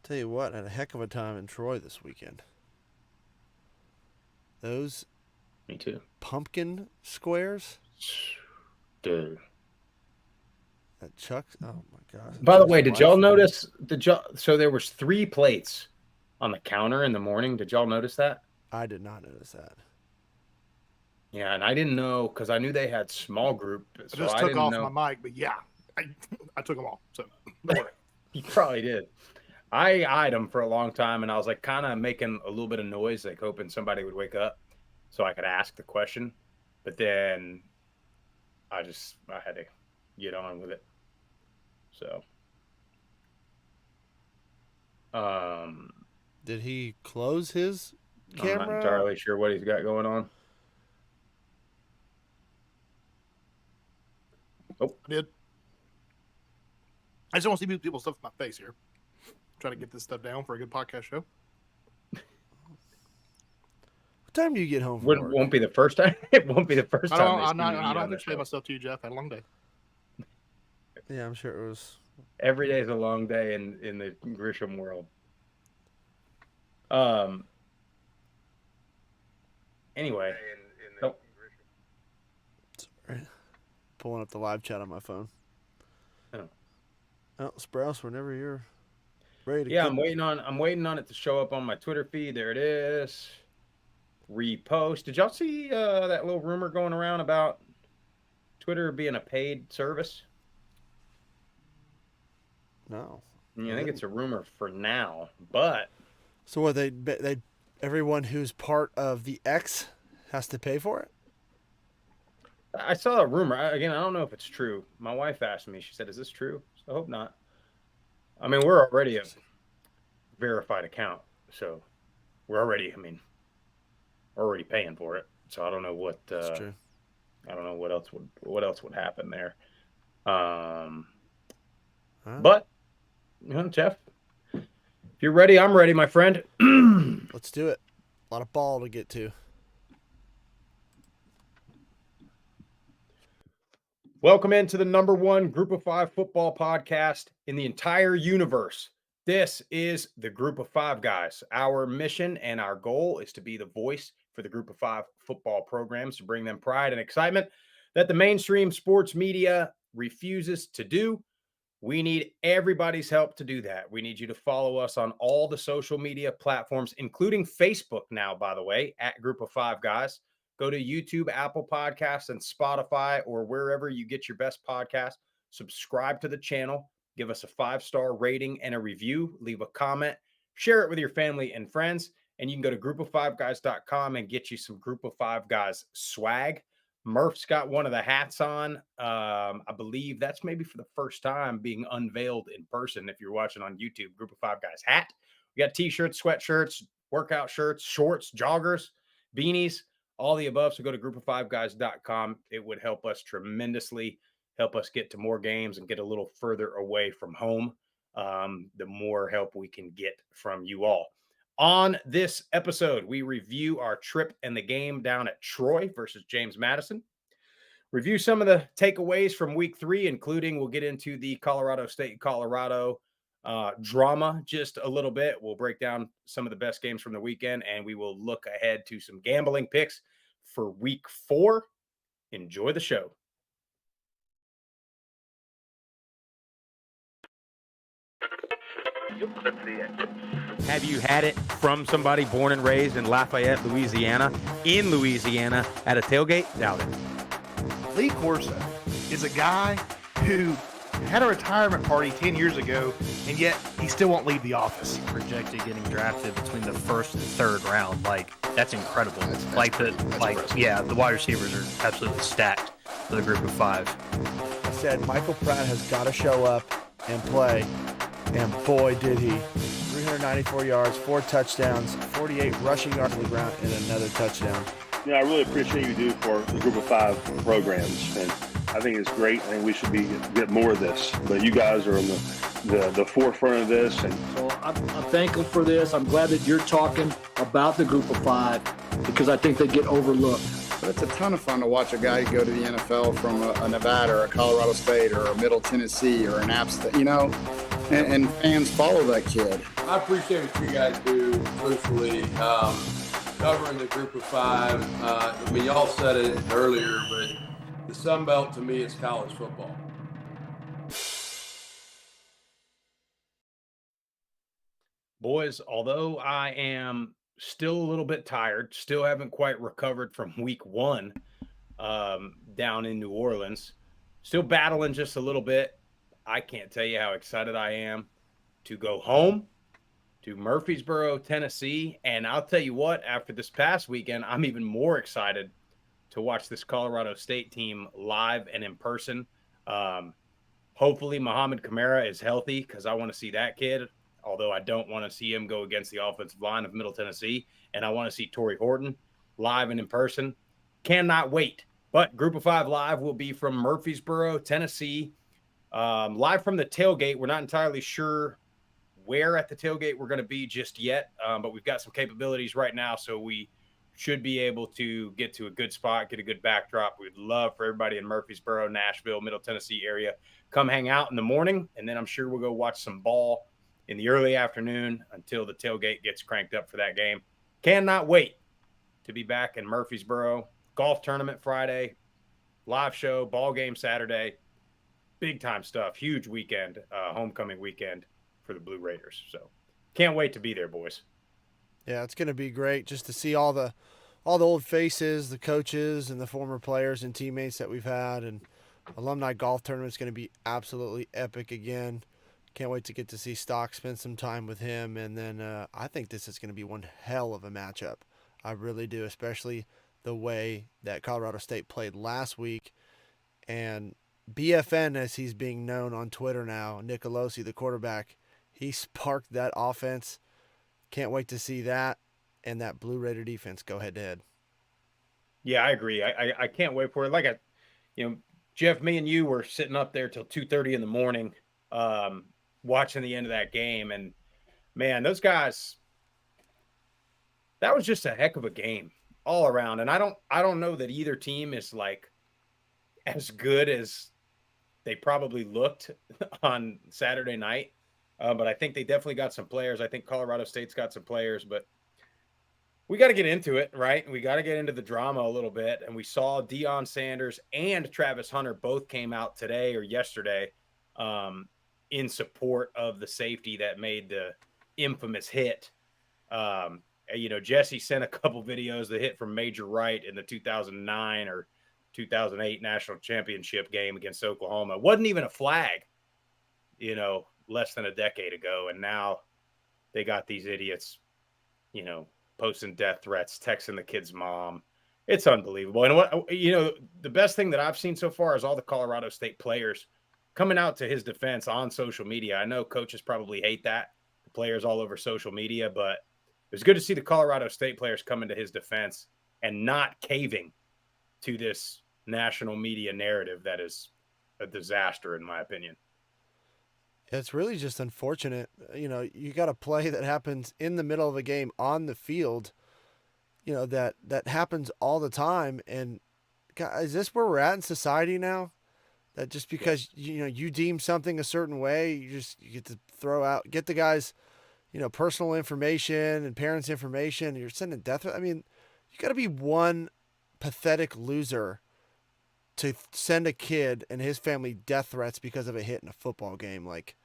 Tell you what, I had a heck of a time in Troy this weekend. Those Me too. pumpkin squares Dude. at Chuck's. Oh my gosh! By the way, did y'all notice so there was 3 plates on the counter in the morning? Did y'all notice that? I did not notice that. Yeah, and I didn't know because I knew they had small group. So I just took off my mic, but yeah, I took them all. So don't worry. You probably did. I eyed them for a long time, and I was like kind of making a little bit of noise, like hoping somebody would wake up so I could ask the question. But then I had to get on with it. So, Did he close his camera? I'm not entirely sure what he's got going on. Oh, I did. I just want to see people's stuff in my face here. Trying to get this stuff down for a good podcast show. What time do you get home from work? Won't be the first time. It won't be the first time. I don't explain myself to you, Jeff. I had a long day. Yeah, I'm sure it was. Every day is a long day in the Grisham world. Anyway. Sorry. Pulling up the live chat on my phone. Oh. Oh, Sprouse, whenever you're ready to. Yeah, I'm waiting on it to show up on my Twitter feed. There it is. Repost. Did y'all see that little rumor going around about Twitter being a paid service? No. I think it's a rumor for now, but so what they everyone who's part of the X has to pay for it? I saw a rumor. Again, I don't know if it's true. My wife asked me. She said, "Is this true?" So I hope not. I mean, we're already a verified account, so we're already. We're already paying for it. So I don't know what. That's true. I don't know what else would happen there. But Jeff, if you're ready, I'm ready, my friend. Let's do it. A lot of ball to get to. Welcome into the #1 Group of 5 football podcast in the entire universe. This is the Group of 5 guys. Our mission and our goal is to be the voice for the Group of 5 football programs, to bring them pride and excitement that the mainstream sports media refuses to do. We need everybody's help to do that. We need you to follow us on all the social media platforms, including Facebook now, by the way, at Group of 5 guys. Go to YouTube, Apple Podcasts, and Spotify, or wherever you get your best podcast. Subscribe to the channel. Give us a 5-star rating and a review. Leave a comment. Share it with your family and friends. And you can go to group5guys.com and get you some Group of 5 guys swag. Murph's got one of the hats on. I believe that's maybe for the first time being unveiled in person. If you're watching on YouTube, Group of 5 guys hat. We got t-shirts, sweatshirts, workout shirts, shorts, joggers, beanies, all the above. So go to group5guys.com. It would help us tremendously, help us get to more games and get a little further away from home. The more help we can get from you all. On this episode, we review our trip and the game down at Troy versus James Madison. Review some of the takeaways from week 3, including we'll get into the Colorado State, Colorado drama just a little bit. We'll break down some of the best games from the weekend, and we will look ahead to some gambling picks for week 4. Enjoy the show. Have you had it from somebody born and raised in Lafayette, Louisiana, at a tailgate? Doubt it. Lee Corso is a guy who had a retirement party 10 years ago, and yet he still won't leave the office. Projected getting drafted between the 1st and 3rd round. That's incredible. The wide receivers are absolutely stacked for the Group of 5. I said Michael Pratt has got to show up and play, and boy did he. 394 yards, 4 touchdowns, 48 rushing yards on the ground, and another touchdown. I really appreciate you do for the Group of 5 programs, and I think it's great. I think we should get more of this. But you guys are on the forefront of this, and so I'm thankful for this. I'm glad that you're talking about the Group of 5 because I think they get overlooked. But it's a ton of fun to watch a guy go to the NFL from a Nevada or a Colorado State or a Middle Tennessee or an App State. and fans follow that kid. I appreciate what you guys do, truthfully. Covering the group of five. I mean, y'all said it earlier, but the Sun Belt to me is college football. Boys, although I am still a little bit tired, still haven't quite recovered from week one down in New Orleans, still battling just a little bit. I can't tell you how excited I am to go home to Murfreesboro, Tennessee. And I'll tell you what, after this past weekend, I'm even more excited to watch this Colorado State team live and in person. Hopefully Muhammad Kamara is healthy, because I want to see that kid, although I don't want to see him go against the offensive line of Middle Tennessee. And I want to see Torrey Horton live and in person. Cannot wait. But Group of Five Live will be from Murfreesboro, Tennessee. Live from the tailgate. We're not entirely sure where at the tailgate we're going to be just yet, but we've got some capabilities right now, so we should be able to get to a good spot, get a good backdrop. We'd love for everybody in Murfreesboro, Nashville, Middle Tennessee area, come hang out in the morning, and then I'm sure we'll go watch some ball in the early afternoon until the tailgate gets cranked up for that game. Cannot wait to be back in Murfreesboro. Golf tournament Friday, live show, ball game Saturday. Big time stuff. Huge weekend, homecoming weekend for the Blue Raiders. So can't wait to be there, boys. Yeah, it's going to be great just to see all the old faces, the coaches and the former players and teammates that we've had. And alumni golf tournament is going to be absolutely epic again. Can't wait to get to see Stock, spend some time with him. And then I think this is going to be one hell of a matchup. I really do, especially the way that Colorado State played last week. And BFN, as he's being known on Twitter now, Nicolosi, the quarterback, he sparked that offense. Can't wait to see that and that Blue Raider defense go head-to-head. Yeah, I agree. I can't wait for it. Jeff, me and you were sitting up there till 2:30 in the morning watching the end of that game. And, man, those guys, that was just a heck of a game all around. And I don't know that either team is, like, as good as they probably looked on Saturday night. But I think they definitely got some players. I think Colorado State's got some players, but we got to get into it, right? We got to get into the drama a little bit. And we saw Deion Sanders and Travis Hunter both came out today or yesterday in support of the safety that made the infamous hit. Jesse sent a couple videos, the hit from Major Wright in the 2009 or 2008 national championship game against Oklahoma. It wasn't even a flag, less than a decade ago. And now they got these idiots, posting death threats, texting the kid's mom. It's unbelievable. And the best thing that I've seen so far is all the Colorado State players coming out to his defense on social media. I know coaches probably hate that, the players all over social media, but it was good to see the Colorado State players coming to his defense and not caving to this national media narrative that is a disaster, in my opinion. It's really just unfortunate. You got a play that happens in the middle of a game on the field, that happens all the time. And God, is this where we're at in society now? That just because, you deem something a certain way, you get to get the guys, personal information and parents' information, and you're sending death. I mean, you got to be one pathetic loser to send a kid and his family death threats because of a hit in a football game. Like,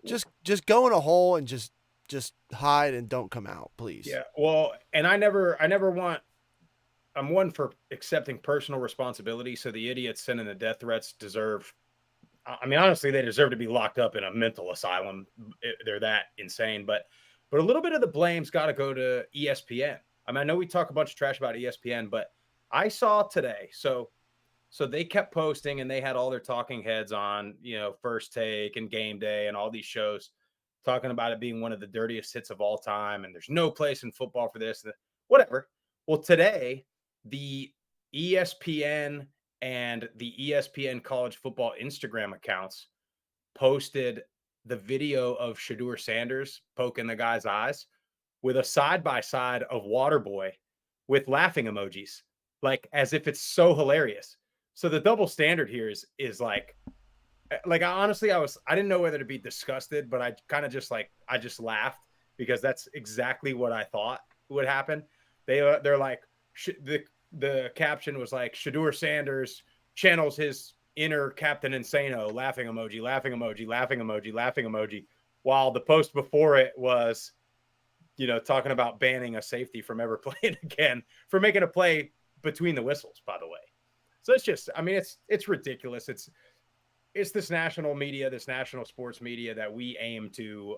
just go in a hole and just hide and don't come out, please. Yeah. Well, and I'm one for accepting personal responsibility. So the idiots sending the death threats honestly, they deserve to be locked up in a mental asylum. They're that insane, but a little bit of the blame's got to go to ESPN. I know we talk a bunch of trash about ESPN, but I saw today. So they kept posting, and they had all their talking heads on, First Take and Game Day and all these shows talking about it being one of the dirtiest hits of all time. And there's no place in football for this, whatever. Well, today, the ESPN and the ESPN college football Instagram accounts posted the video of Shedeur Sanders poking the guy's eyes with a side-by-side of Waterboy with laughing emojis, like as if it's so hilarious. So the double standard here is like, Like, honestly, I didn't know whether to be disgusted, but I kind of I just laughed because that's exactly what I thought would happen. They're like, the caption was like, Shedeur Sanders channels his inner Captain Insano, laughing emoji, laughing emoji, laughing emoji, laughing emoji, while the post before it was, talking about banning a safety from ever playing again for making a play between the whistles, by the way. So it's just, I mean, it's ridiculous. It's this national media, this national sports media that we aim to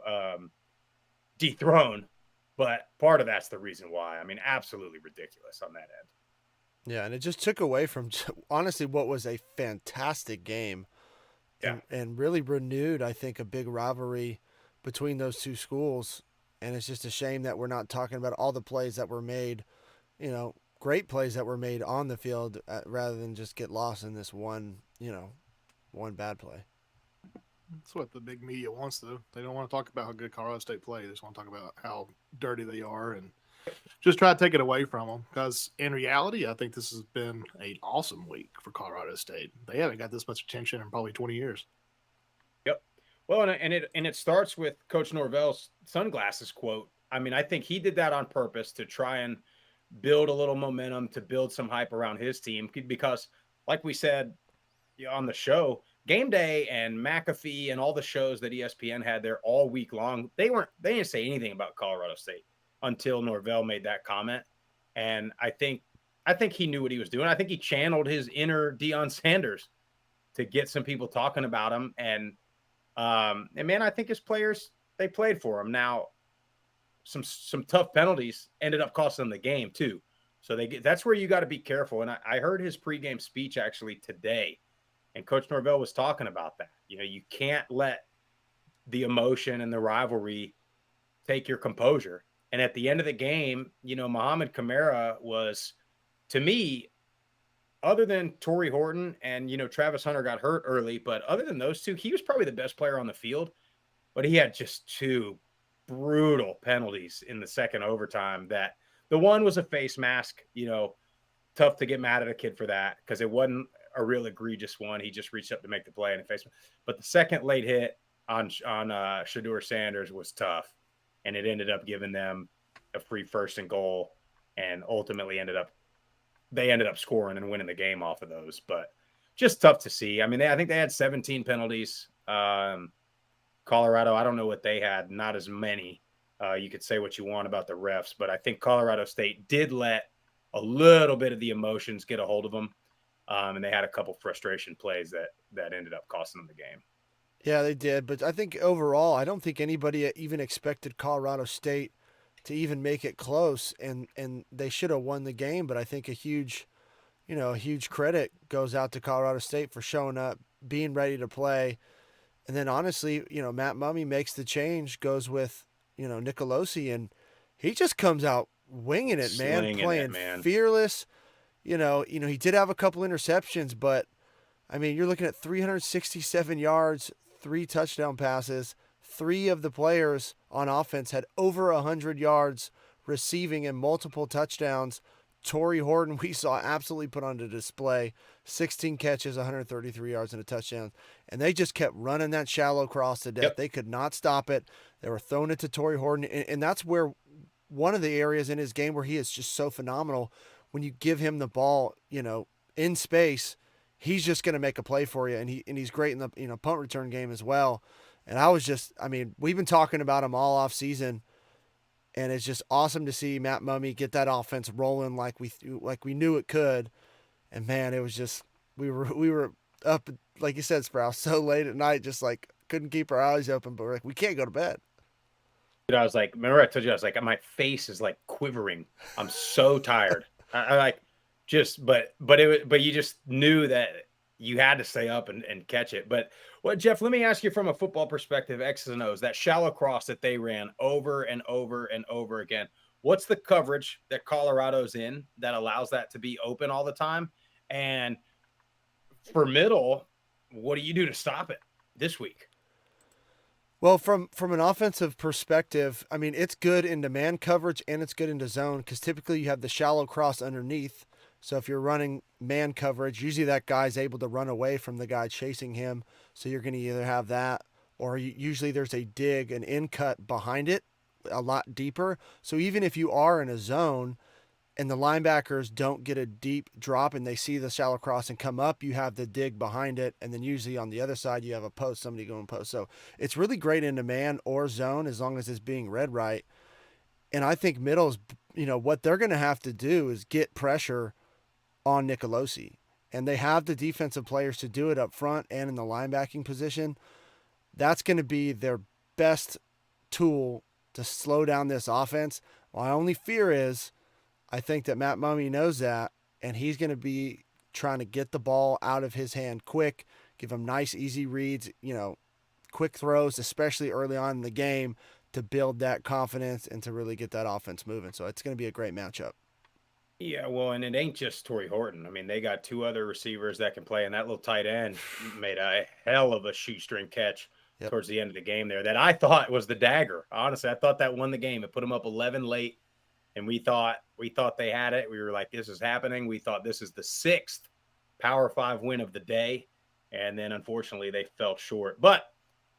dethrone. But part of that's the reason why. I mean, absolutely ridiculous on that end. Yeah, and it just took away from honestly what was a fantastic game, and really renewed, I think, a big rivalry between those two schools. And it's just a shame that we're not talking about all the plays that were made, great plays that were made on the field, rather than just get lost in this one bad play. That's what the big media wants, though. They don't want to talk about how good Colorado State played. They just want to talk about how dirty they are and just try to take it away from them. Because in reality, I think this has been an awesome week for Colorado State. They haven't got this much attention in probably 20 years. Yep. Well, and it starts with Coach Norvell's sunglasses quote. I mean, I think he did that on purpose to try and build a little momentum, to build some hype around his team. Because, like we said on the show, Game Day and McAfee and all the shows that ESPN had there all week long, they didn't say anything about Colorado State until Norvell made that comment. And I think he knew what he was doing. I think he channeled his inner Deion Sanders to get some people talking about him. And man, I think his players, they played for him. Now, some tough penalties ended up costing them the game too. So that's where you got to be careful. And I heard his pregame speech actually today, and Coach Norvell was talking about that. You can't let the emotion and the rivalry take your composure. And at the end of the game, Muhammad Kamara was, to me, other than Torrey Horton and, Travis Hunter got hurt early, but other than those two, he was probably the best player on the field. But he had just two brutal penalties in the second overtime. That the one was a face mask, tough to get mad at a kid for that because it wasn't a real egregious one. He just reached up to make the play and a face mask. But the second late hit on Shedeur Sanders was tough, and it ended up giving them a free 1st and goal, and ultimately they ended up scoring and winning the game off of those. But just tough to see. I mean, I think they had 17 penalties. Colorado, I don't know what they had, not as many. You could say what you want about the refs, but I think Colorado State did let a little bit of the emotions get a hold of them. And they had a couple frustration plays that ended up costing them the game. Yeah, they did. But I think overall, I don't think anybody even expected Colorado State to even make it close, and they should have won the game. But I think a huge credit goes out to Colorado State for showing up, being ready to play. And then honestly, Matt Mumme makes the change, goes with, Nicolosi, and he just comes out winging it, man, playing fearless. He did have a couple interceptions, but I mean, you're looking at 367 yards, 3 touchdown passes. 3 of the players on offense had over 100 yards receiving and multiple touchdowns. Torrey Horton, we saw absolutely put on display, 16 catches, 133 yards and a touchdown. And they just kept running that shallow cross to death. Yep. They could not stop it. They were throwing it to Torrey Horton. And that's where one of the areas in his game where he is just so phenomenal. When you give him the ball, in space, he's just going to make a play for you. And he's great in the punt return game as well. And we've been talking about him all off season. And it's just awesome to see Matt Mumme get that offense rolling like we knew it could. And man, it was just we were up, like you said, Sprouse, so late at night, just like couldn't keep our eyes open. But we're like, we can't go to bed. Dude, I was like, remember I told you, I was like, my face is like quivering. I'm so tired. I like but you just knew that you had to stay up and catch it. But Jeff, let me ask you from a football perspective, X's and O's, that shallow cross that they ran over and over and over again. What's the coverage that Colorado's in that allows that to be open all the time? And for middle, what do you do to stop it this week? Well, from an offensive perspective, I mean, it's good into man coverage and it's good into zone because typically you have the shallow cross underneath. So if you're running man coverage, usually that guy's able to run away from the guy chasing him. So you're going to either have that, or usually there's a dig, an in cut behind it, a lot deeper. So even if you are in a zone and the linebackers don't get a deep drop and they see the shallow cross and come up, you have the dig behind it. And then usually on the other side, you have a post, somebody going post. So it's really great into man or zone as long as it's being read right. And I think middle's, what they're going to have to do is get pressure on Nicolosi. And they have the defensive players to do it up front and in the linebacking position. That's going to be their best tool to slow down this offense. My only fear is I think that Matt Mumme knows that, and he's going to be trying to get the ball out of his hand quick, give him nice, easy reads, quick throws, especially early on in the game, to build that confidence and to really get that offense moving. So it's going to be a great matchup. Yeah, well, and it ain't just Torrey Horton. I mean, they got 2 other receivers that can play, and that little tight end made a hell of a shoestring catch towards the end of the game there that I thought was the dagger. Honestly, I thought that won the game. It put them up 11 late, and we thought they had it. We were like, this is happening. We thought this is the 6th Power 5 win of the day, and then unfortunately they fell short. But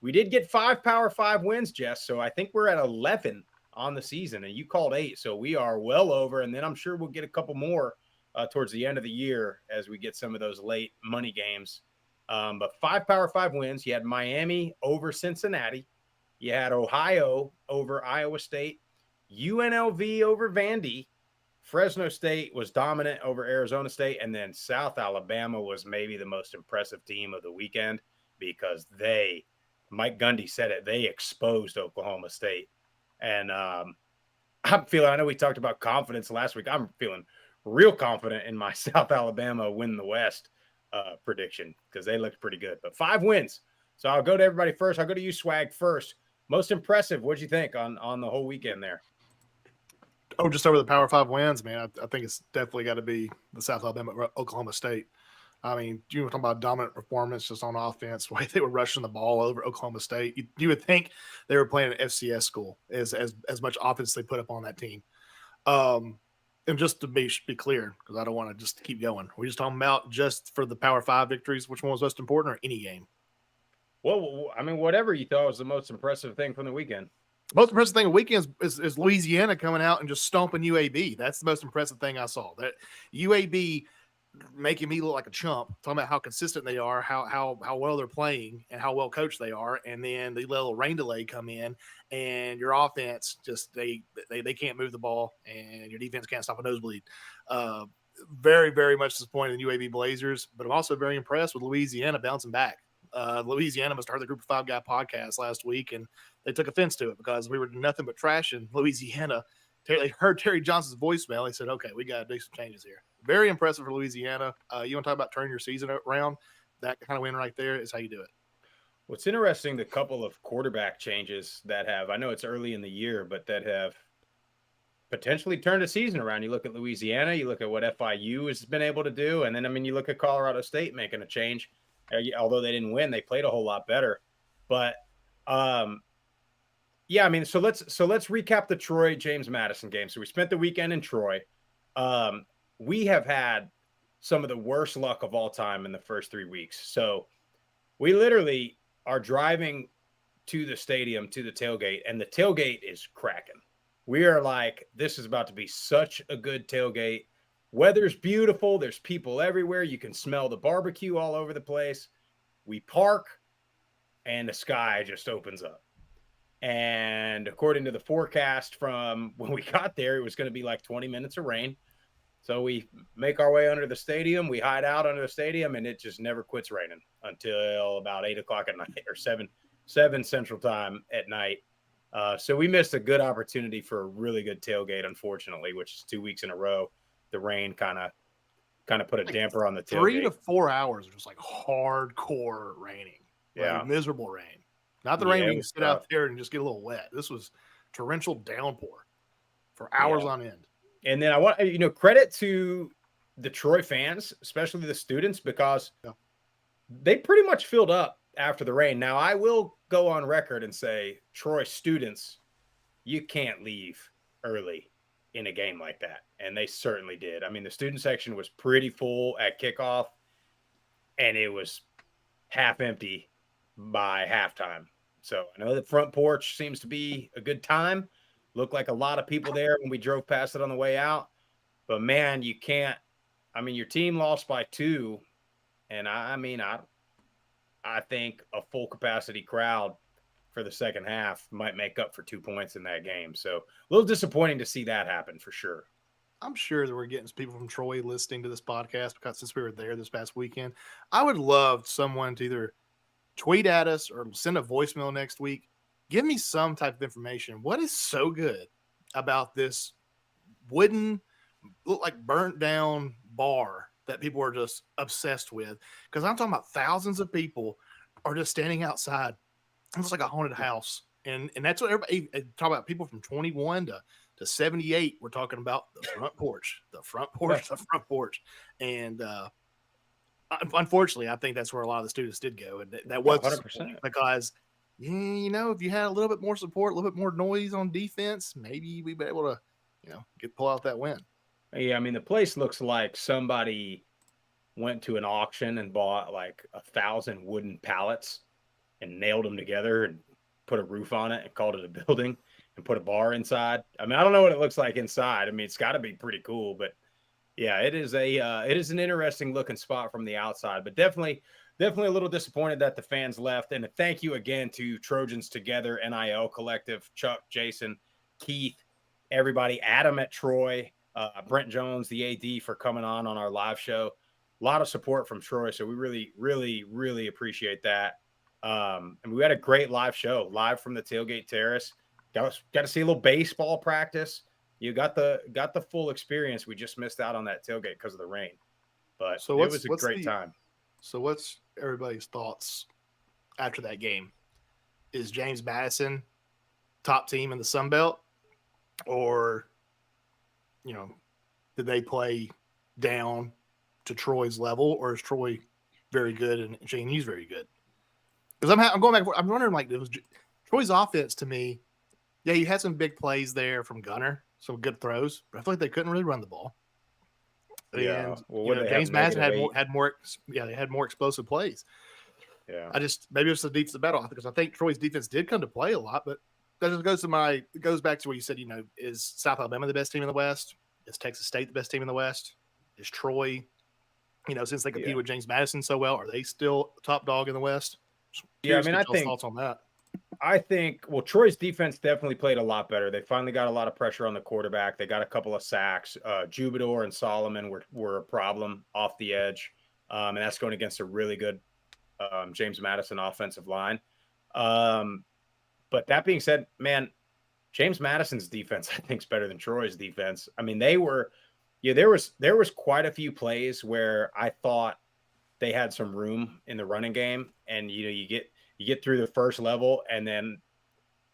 we did get 5 Power 5 wins, Jess, so I think we're at 11 on the season, and you called 8, so we are well over, and then I'm sure we'll get a couple more towards the end of the year as we get some of those late money games. But 5 Power 5 wins. You had Miami over Cincinnati. You had Ohio over Iowa State. UNLV over Vandy. Fresno State was dominant over Arizona State. And then South Alabama was maybe the most impressive team of the weekend because Mike Gundy said it, they exposed Oklahoma State. And I know we talked about confidence last week. I'm feeling real confident in my South Alabama win the West prediction because they looked pretty good. But 5 wins. So I'll go to everybody first. I'll go to you, Swag, first. Most impressive. What'd you think on the whole weekend there? Oh, just over the Power 5 wins, man. I think it's definitely got to be the South Alabama, Oklahoma State. I mean, you were talking about dominant performance just on offense, the way they were rushing the ball over Oklahoma State. You would think they were playing an FCS school as much offense they put up on that team. And just to be clear, because I don't want to just keep going, we're just talking about just for the Power 5 victories, which one was most important, or any game? Well, I mean, whatever you thought was the most impressive thing from the weekend. Most impressive thing of the weekend is Louisiana coming out and just stomping UAB. That's the most impressive thing I saw. That UAB making me look like a chump, talking about how consistent they are, how well they're playing, and how well coached they are. And then the little rain delay come in, and your offense just they can't move the ball, and your defense can't stop a nosebleed. Very, very much disappointed in UAB Blazers, but I'm also very impressed with Louisiana bouncing back. Louisiana must have heard the Group of 5 Guy podcast last week, and they took offense to it because we were nothing but trash in Louisiana. They heard Terry Johnson's voicemail. They said, okay, we got to do some changes here. Very impressive for Louisiana. You want to talk about turning your season around? That kind of win right there is how you do it. What's interesting, the couple of quarterback changes that have, I know it's early in the year, but that have potentially turned a season around. You look at Louisiana, you look at what FIU has been able to do, and then, I mean, you look at Colorado State making a change. Although they didn't win, they played a whole lot better. But yeah, I mean, so let's recap the Troy James Madison game. So we spent the weekend in Troy. We have had some of the worst luck of all time in the first 3 weeks. So we literally are driving to the stadium, to the tailgate, and the tailgate is cracking. We are like, this is about to be such a good tailgate. Weather's beautiful. There's people everywhere. You can smell the barbecue all over the place. We park, and the sky just opens up. And according to the forecast from when we got there, it was going to be like 20 minutes of rain. So we make our way under the stadium. We hide out under the stadium, and it just never quits raining until about 8 o'clock at night or 7 Central Time at night. So we missed a good opportunity for a really good tailgate, unfortunately, which is 2 weeks in a row. The rain kind of put a damper on the tailgate. 3 to 4 hours of just like hardcore raining. Yeah. Like miserable rain. Not the rain where you can sit out there and just get a little wet. This was torrential downpour for hours on end. And then I want, credit to the Troy fans, especially the students, because they pretty much filled up after the rain. Now, I will go on record and say, Troy students, you can't leave early in a game like that. And they certainly did. I mean, the student section was pretty full at kickoff, and it was half empty by halftime. So I know the front porch seems to be a good time. Looked like a lot of people there when we drove past it on the way out. But man, you can't. I mean, your team lost by 2, and I think a full capacity crowd for the second half might make up for 2 points in that game. So a little disappointing to see that happen for sure. I'm sure that we're getting some people from Troy listening to this podcast because since we were there this past weekend, I would love someone to either tweet at us or send a voicemail next week. Give me some type of information. What is so good about this wooden, look like burnt down bar that people are just obsessed with? Because I'm talking about thousands of people are just standing outside. It's like a haunted house. And that's what everybody talk about. People from 21 to 78. We're talking about the front porch, the front porch, the front porch. And unfortunately, I think that's where a lot of the students did go. And that was 100%. because, you know, if you had a little bit more support, a little bit more noise on defense, maybe we'd be able to, you know, pull out that win. Yeah, I mean, the place looks like somebody went to an auction and bought like 1,000 wooden pallets and nailed them together and put a roof on it and called it a building and put a bar inside. I mean, I don't know what it looks like inside. I mean, it's got to be pretty cool, but yeah, it is an interesting looking spot from the outside, but definitely a little disappointed that the fans left. And thank you again to Trojans Together, NIL Collective, Chuck, Jason, Keith, everybody, Adam at Troy, Brent Jones, the AD, for coming on our live show. A lot of support from Troy, so we really, really, really appreciate that. And we had a great live show, live from the Tailgate Terrace. Got to see a little baseball practice. You got the full experience. We just missed out on that tailgate because of the rain, but it was a great time. So what's everybody's thoughts after that game? Is James Madison top team in the Sun Belt, or, you know, did they play down to Troy's level, or is Troy very good and James very good? Because I'm going back. I'm wondering, like, it was Troy's offense to me. Yeah, you had some big plays there from Gunner, some good throws, but I feel like they couldn't really run the ball. Yeah, And well, James Madison had more explosive plays. Yeah, Maybe it's the defensive battle, because I think Troy's defense did come to play a lot, but that just goes back to what you said. You know, is South Alabama the best team in the West? Is Texas State the best team in the West? Is Troy, you know, since they compete with James Madison so well, are they still top dog in the West? Yeah, I mean, I think thoughts on that. I think, well, Troy's defense definitely played a lot better. They finally got a lot of pressure on the quarterback. They got a couple of sacks. Jubador and Solomon were a problem off the edge, and that's going against a really good James Madison offensive line. But that being said, man, James Madison's defense, I think, is better than Troy's defense. I mean, there was quite a few plays where I thought they had some room in the running game, and you get through the first level and then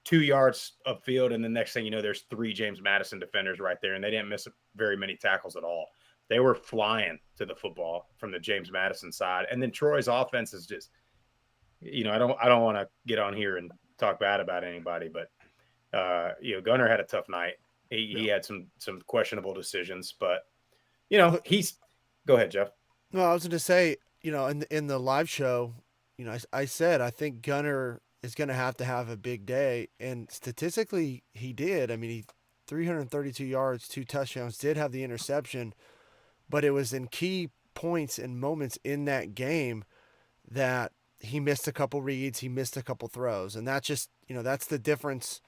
2 yards upfield, and the next thing you know, there's 3 James Madison defenders right there, and they didn't miss very many tackles at all. They were flying to the football from the James Madison side. And then Troy's offense is just, I don't want to get on here and talk bad about anybody, but Gunner had a tough night. He had some questionable decisions, but go ahead, Jeff. No, I was going to say, in the live show, I said I think Gunner is going to have a big day, and statistically he did. I mean, he 332 yards, 2 touchdowns, did have the interception, but it was in key points and moments in that game that he missed a couple reads, he missed a couple throws, and that's just, that's the difference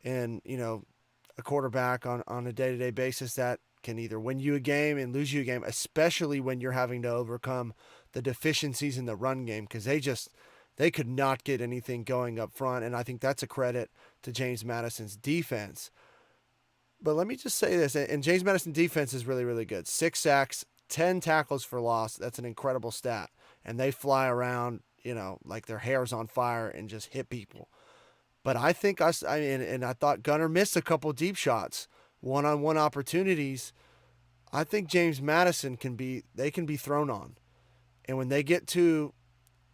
in, a quarterback on a day-to-day basis that can either win you a game and lose you a game, especially when you're having to overcome the deficiencies in the run game, because they could not get anything going up front, and I think that's a credit to James Madison's defense. But let me just say this, and James Madison's defense is really, really good. 6 sacks, 10 tackles for loss. That's an incredible stat. And they fly around, like their hair's on fire and just hit people. But I think I thought Gunner missed a couple deep shots, one-on-one opportunities. I think James Madison can be thrown on. And when they get to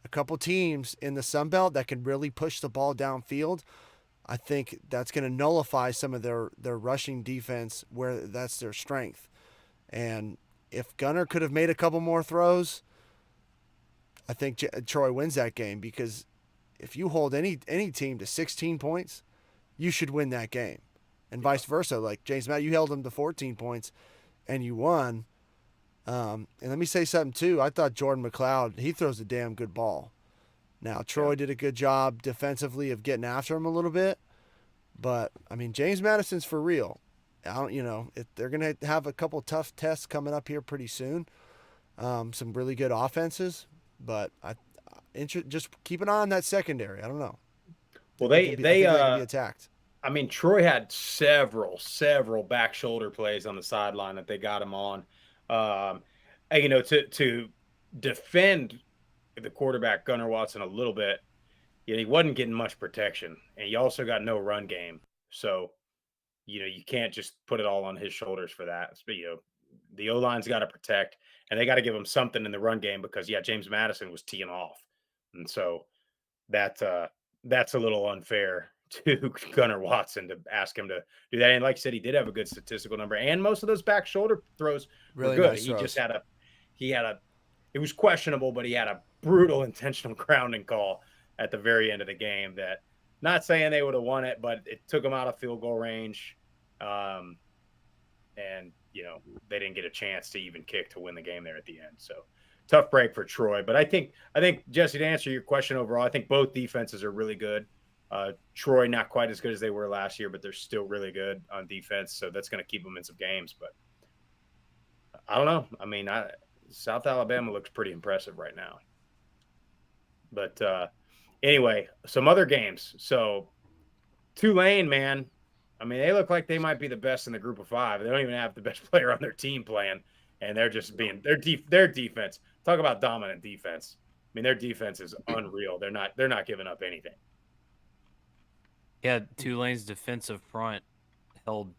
a couple teams in the Sun Belt that can really push the ball downfield, I think that's going to nullify some of their rushing defense where that's their strength. And if Gunner could have made a couple more throws, I think Troy wins that game, because if you hold any team to 16 points, you should win that game, and vice versa. Like James Madison, you held them to 14 points, and you won. And let me say something too. I thought Jordan McLeod, he throws a damn good ball. Now Troy did a good job defensively of getting after him a little bit, but I mean James Madison's for real. They're gonna have a couple tough tests coming up here pretty soon. Some really good offenses, but just keep an eye on that secondary. I don't know. Well, I think they can be attacked. I mean, Troy had several back shoulder plays on the sideline that they got him on. To defend the quarterback Gunnar Watson a little bit, he wasn't getting much protection, and you also got no run game. So, you can't just put it all on his shoulders for that. But, the O-line's got to protect, and they got to give him something in the run game because, James Madison was teeing off. And so that's a little unfair to Gunnar Watson to ask him to do that. And like you said, he did have a good statistical number, and most of those back shoulder throws Really were good. nice He throws. just it was questionable, but he had a brutal intentional grounding call at the very end of the game that, not saying they would have won it, but it took them out of field goal range. And they didn't get a chance to even kick to win the game there at the end. So tough break for Troy. But I think Jesse, to answer your question overall, I think both defenses are really good. Troy not quite as good as they were last year, but they're still really good on defense. So that's going to keep them in some games. But I don't know. I mean, South Alabama looks pretty impressive right now. But anyway, some other games. So Tulane, man, I mean, they look like they might be the best in the group of five. They don't even have the best player on their team playing, and they're just being their defense. Talk about dominant defense. I mean, their defense is unreal. They're not giving up anything. Yeah, Tulane's defensive front held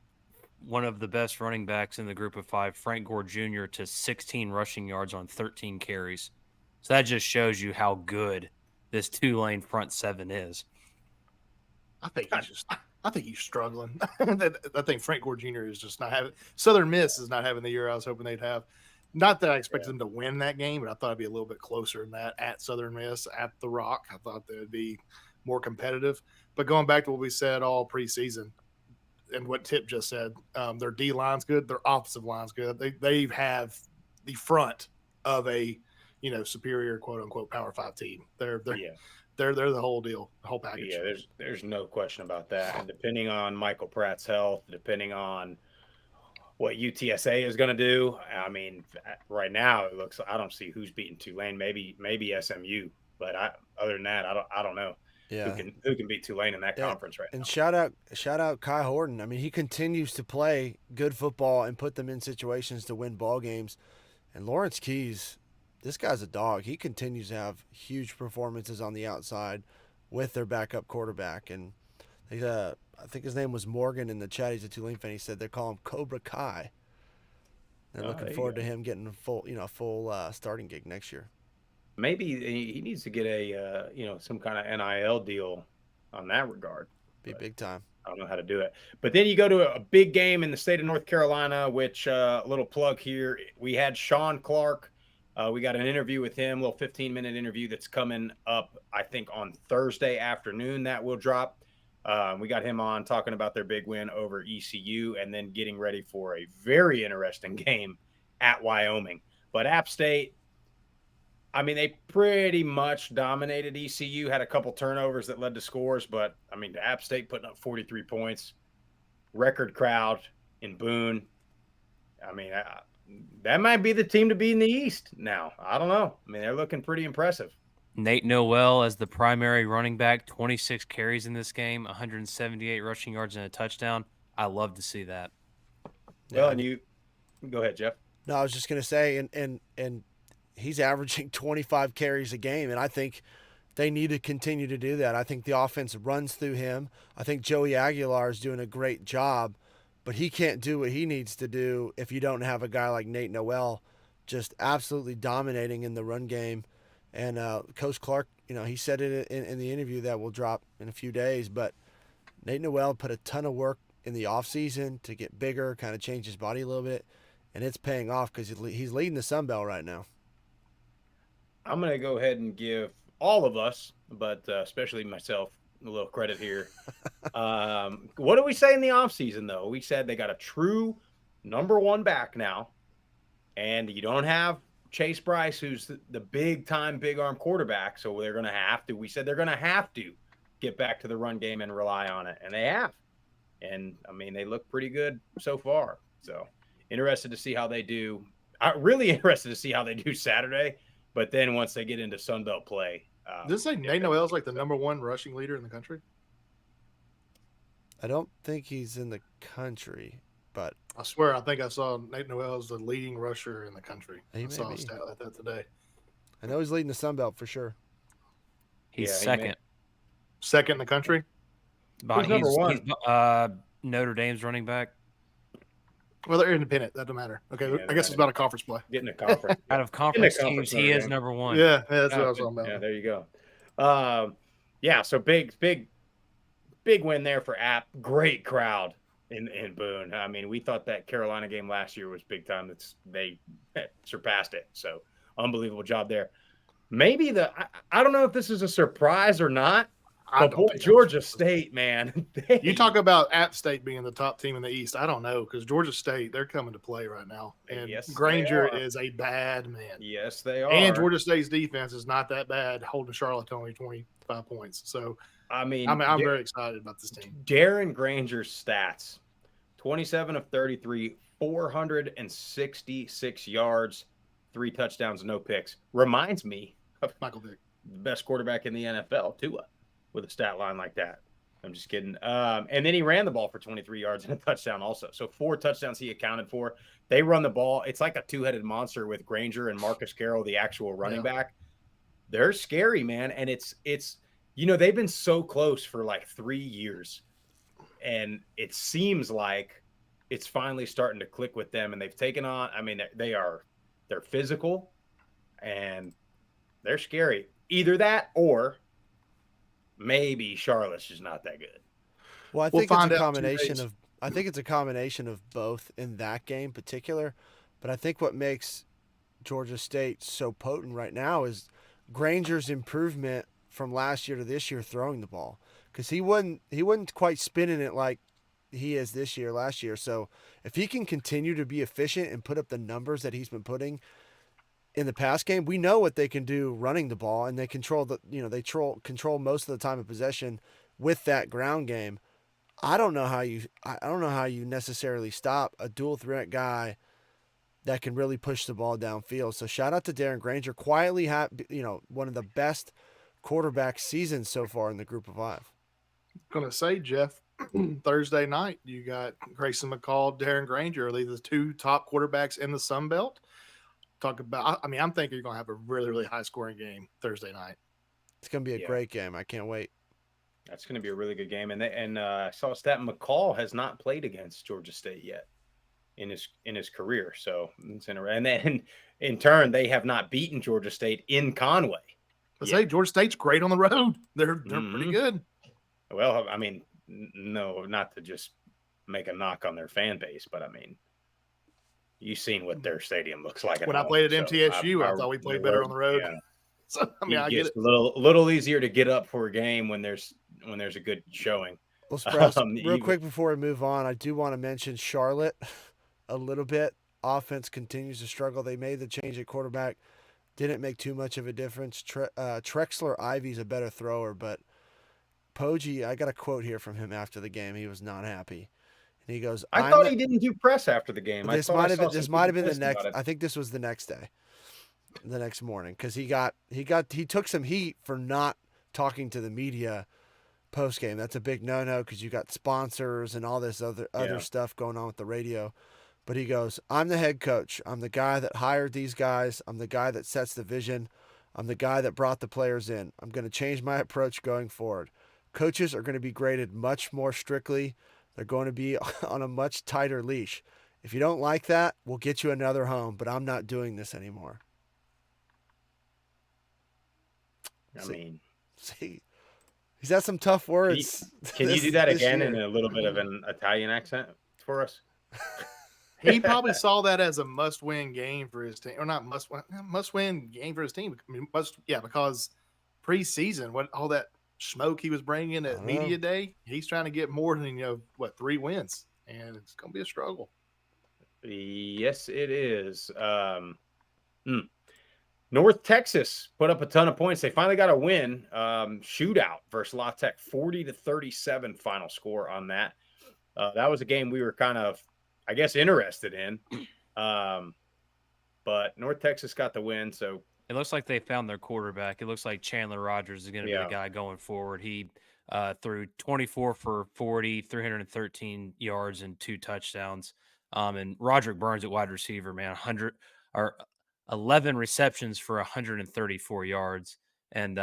one of the best running backs in the group of five, Frank Gore Jr., to 16 rushing yards on 13 carries. So that just shows you how good this Tulane front seven is. I think he's struggling. I think Frank Gore Jr. is just not having. Southern Miss is not having the year I was hoping they'd have. Not that I expected them to win that game, but I thought it'd be a little bit closer than that at Southern Miss, at the Rock. I thought they would be more competitive. But going back to what we said all preseason and what Tip just said, their D line's good, their offensive line's good. They have the front of a superior quote unquote Power 5 team. They're the whole deal, the whole package. Yeah, there's no question about that. And depending on Michael Pratt's health, depending on what UTSA is going to do, I mean, right now it looks. I don't see who's beating Tulane. Maybe SMU, but other than that, I don't know. Yeah. Who can beat Tulane in that conference right now? And shout out Kai Horton. I mean, he continues to play good football and put them in situations to win ball games. And Lawrence Keys, this guy's a dog. He continues to have huge performances on the outside with their backup quarterback. And I think his name was Morgan in the chat. He's a Tulane fan. He said they call him Cobra Kai. They're looking forward to him getting a full starting gig next year. Maybe he needs to get a some kind of NIL deal on that regard. Be big time. I don't know how to do it. But then you go to a big game in the state of North Carolina, which a little plug here. We had Sean Clark. We got an interview with him, a little 15-minute interview that's coming up, I think, on Thursday afternoon that will drop. We got him on talking about their big win over ECU and then getting ready for a very interesting game at Wyoming. But App State, I mean, they pretty much dominated ECU, had a couple turnovers that led to scores, but, I mean, App State putting up 43 points, record crowd in Boone. I mean, that might be the team to be in the East now. I don't know. I mean, they're looking pretty impressive. Nate Noel as the primary running back, 26 carries in this game, 178 rushing yards and a touchdown. I love to see that. Well, and you go ahead, Jeff. No, I was just going to say, and he's averaging 25 carries a game, and I think they need to continue to do that. I think the offense runs through him. I think Joey Aguilar is doing a great job, but he can't do what he needs to do if you don't have a guy like Nate Noel just absolutely dominating in the run game. And Coach Clark, he said it in the interview that will drop in a few days, but Nate Noel put a ton of work in the offseason to get bigger, kind of change his body a little bit, and it's paying off because he's leading the Sun Belt right now. I'm going to go ahead and give all of us, but especially myself, a little credit here. What did we say in the offseason, though? We said they got a true number one back now, and you don't have Chase Bryce, who's the big-time, big-arm quarterback, so they're going to have to. We said they're going to have to get back to the run game and rely on it, and they have. And, I mean, they look pretty good so far. So, interested to see how they do. Really interested to see how they do Saturday, but then once they get into Sunbelt play. Does it say Nate Noel's like the number one rushing leader in the country? I don't think he's in the country, but I swear, I think I saw Nate Noel as the leading rusher in the country. He I may saw a be. stat like that today. I know he's leading the Sun Belt for sure. He's Yeah, he second. Second in the country? Who's number one? He's, Notre Dame's running back. Well, they're independent. That don't matter. Okay, Yeah, I guess it's about a conference play. Getting a conference. Out of conference conference teams, he is game. number one. Yeah, that's what I was talking about. Yeah, there you go. Yeah, so big win there for App. Great crowd in Boone. I mean, we thought that Carolina game last year was big time. They surpassed it. So unbelievable job there. Maybe I don't know if this is a surprise or not. I But don't boy, think Georgia State, man. You talk about App State being the top team in the East. I don't know, because Georgia State, they're coming to play right now. And Yes, they Granger are. is a bad man. Yes, they are. And Georgia State's defense is not that bad, holding Charlotte to only 25 points. So I mean, I'm very excited about this team. Darren Granger's stats: 27 of 33, 466 yards, 3 touchdowns, no picks. Reminds me of Michael Vick. the best quarterback in the NFL, Tua, with a stat line like that. I'm just kidding. And then he ran the ball for 23 yards and a touchdown also. So 4 touchdowns he accounted for. They run the ball. It's like a two-headed monster with Granger and Marcus Carroll, the actual running back. They're scary, man. And it's they've been so close for like 3 years. And it seems like it's finally starting to click with them. And they've taken on, I mean, they're physical and they're scary. Either that or maybe Charlotte's just not that good. Well, I We'll think it's find a out 2 combination days. of I think it's a combination of both in that game in particular. But I think what makes Georgia State so potent right now is Granger's improvement from last year to this year throwing the ball, because he wasn't quite spinning it like he is this year, last year. So if he can continue to be efficient and put up the numbers that he's been putting in the past game, we know what they can do running the ball, and they control control most of the time of possession with that ground game. I don't know how you necessarily stop a dual threat guy that can really push the ball downfield. So shout out to Darren Granger, quietly one of the best quarterback seasons so far in the Group of 5. Going to say, Jeff, Thursday night, you got Grayson McCall, Darren Granger, are they the 2 top quarterbacks in the Sun Belt? Talk about, I mean, I'm thinking you're going to have a really, really high scoring game Thursday night. It's going to be a great game. I can't wait. That's going to be a really good game. And I saw a stat: McCall has not played against Georgia State yet in his career. So it's interesting. And then in turn, they have not beaten Georgia State in Conway. Let's say Georgia State's great on the road. They're pretty good. Well, I mean, no, not to just make a knock on their fan base, but I mean, you've seen what their stadium looks like. When I played at MTSU, I thought we played better on the road. Yeah. So, I mean, I get it. A little easier to get up for a game when there's a good showing. Well, Sprouse, real quick before we move on, I do want to mention Charlotte a little bit. Offense continues to struggle. They made the change at quarterback. Didn't make too much of a difference. Trexler Ivy's a better thrower, but Poggi, I got a quote here from him after the game. He was not happy. And he goes, I thought he didn't do press after the game. This might have been the next. I think this was the next day, the next morning, because he took some heat for not talking to the media post game. That's a big no-no because you got sponsors and all this other stuff going on with the radio. But he goes, I'm the head coach. I'm the guy that hired these guys. I'm the guy that sets the vision. I'm the guy that brought the players in. I'm going to change my approach going forward. Coaches are going to be graded much more strictly. They're going to be on a much tighter leash. If you don't like that, we'll get you another home, but I'm not doing this anymore. See, he's got some tough words. Can you do that again in a little bit of an Italian accent for us? He probably saw that as a must-win game for his team, or not must-win game for his team. I mean, because preseason, what all that smoke he was bringing I at know. media day, he's trying to get more than 3 wins, and it's going to be a struggle. Yes, it is. North Texas put up a ton of points. They finally got a win. Shootout versus La Tech, 40-37 final score on that. That was a game we were kind of, I guess, interested in. But North Texas got the win. So It looks like they found their quarterback. It looks like Chandler Rogers is going to be the guy going forward. He threw 24 for 40, 313 yards and 2 touchdowns. And Roderick Burns at wide receiver, man, 11 receptions for 134 yards. And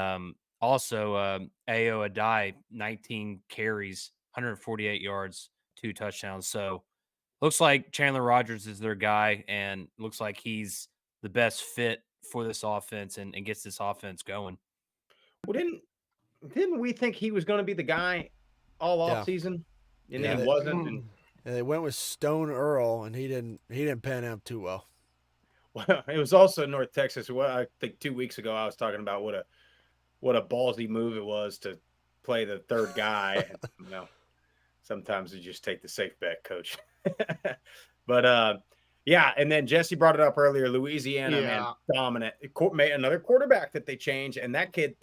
also Ayo Adai, 19 carries, 148 yards, 2 touchdowns. So looks like Chandler Rogers is their guy, and looks like he's the best fit for this offense and gets this offense going. well, didn't we think he was going to be the guy all off Yeah. season? And Yeah, then they- it wasn't. And, And they went with Stone Earl, and he didn't pan out too well. well, it was also North Texas. Well, I think 2 weeks ago I was talking about what a ballsy move it was to play the third guy. Sometimes you just take the safe bet, coach. But yeah, and then Jesse brought it up earlier. Louisiana, man, dominant. Another quarterback that they changed, and that kid,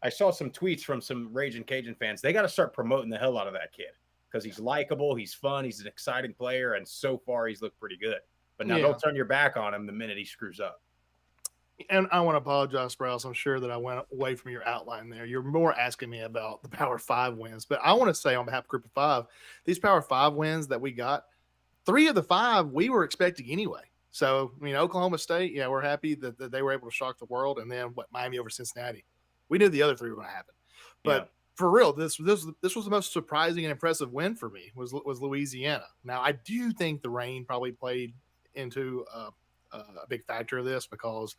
I saw some tweets from some Raging Cajun fans. They got to start promoting the hell out of that kid because he's likable, he's fun, he's an exciting player, and so far he's looked pretty good. But now don't turn your back on him the minute he screws up. And I want to apologize, Sprouse. I'm sure that I went away from your outline there. You're more asking me about the Power 5 wins. But I want to say on behalf of Group of 5, these Power 5 wins that we got, 3 of the 5 we were expecting anyway. So, Oklahoma State, we're happy that they were able to shock the world. And then Miami over Cincinnati. We knew the other 3 were going to happen. But for real, this was the most surprising and impressive win for me was Louisiana. Now, I do think the rain probably played into a big factor of this because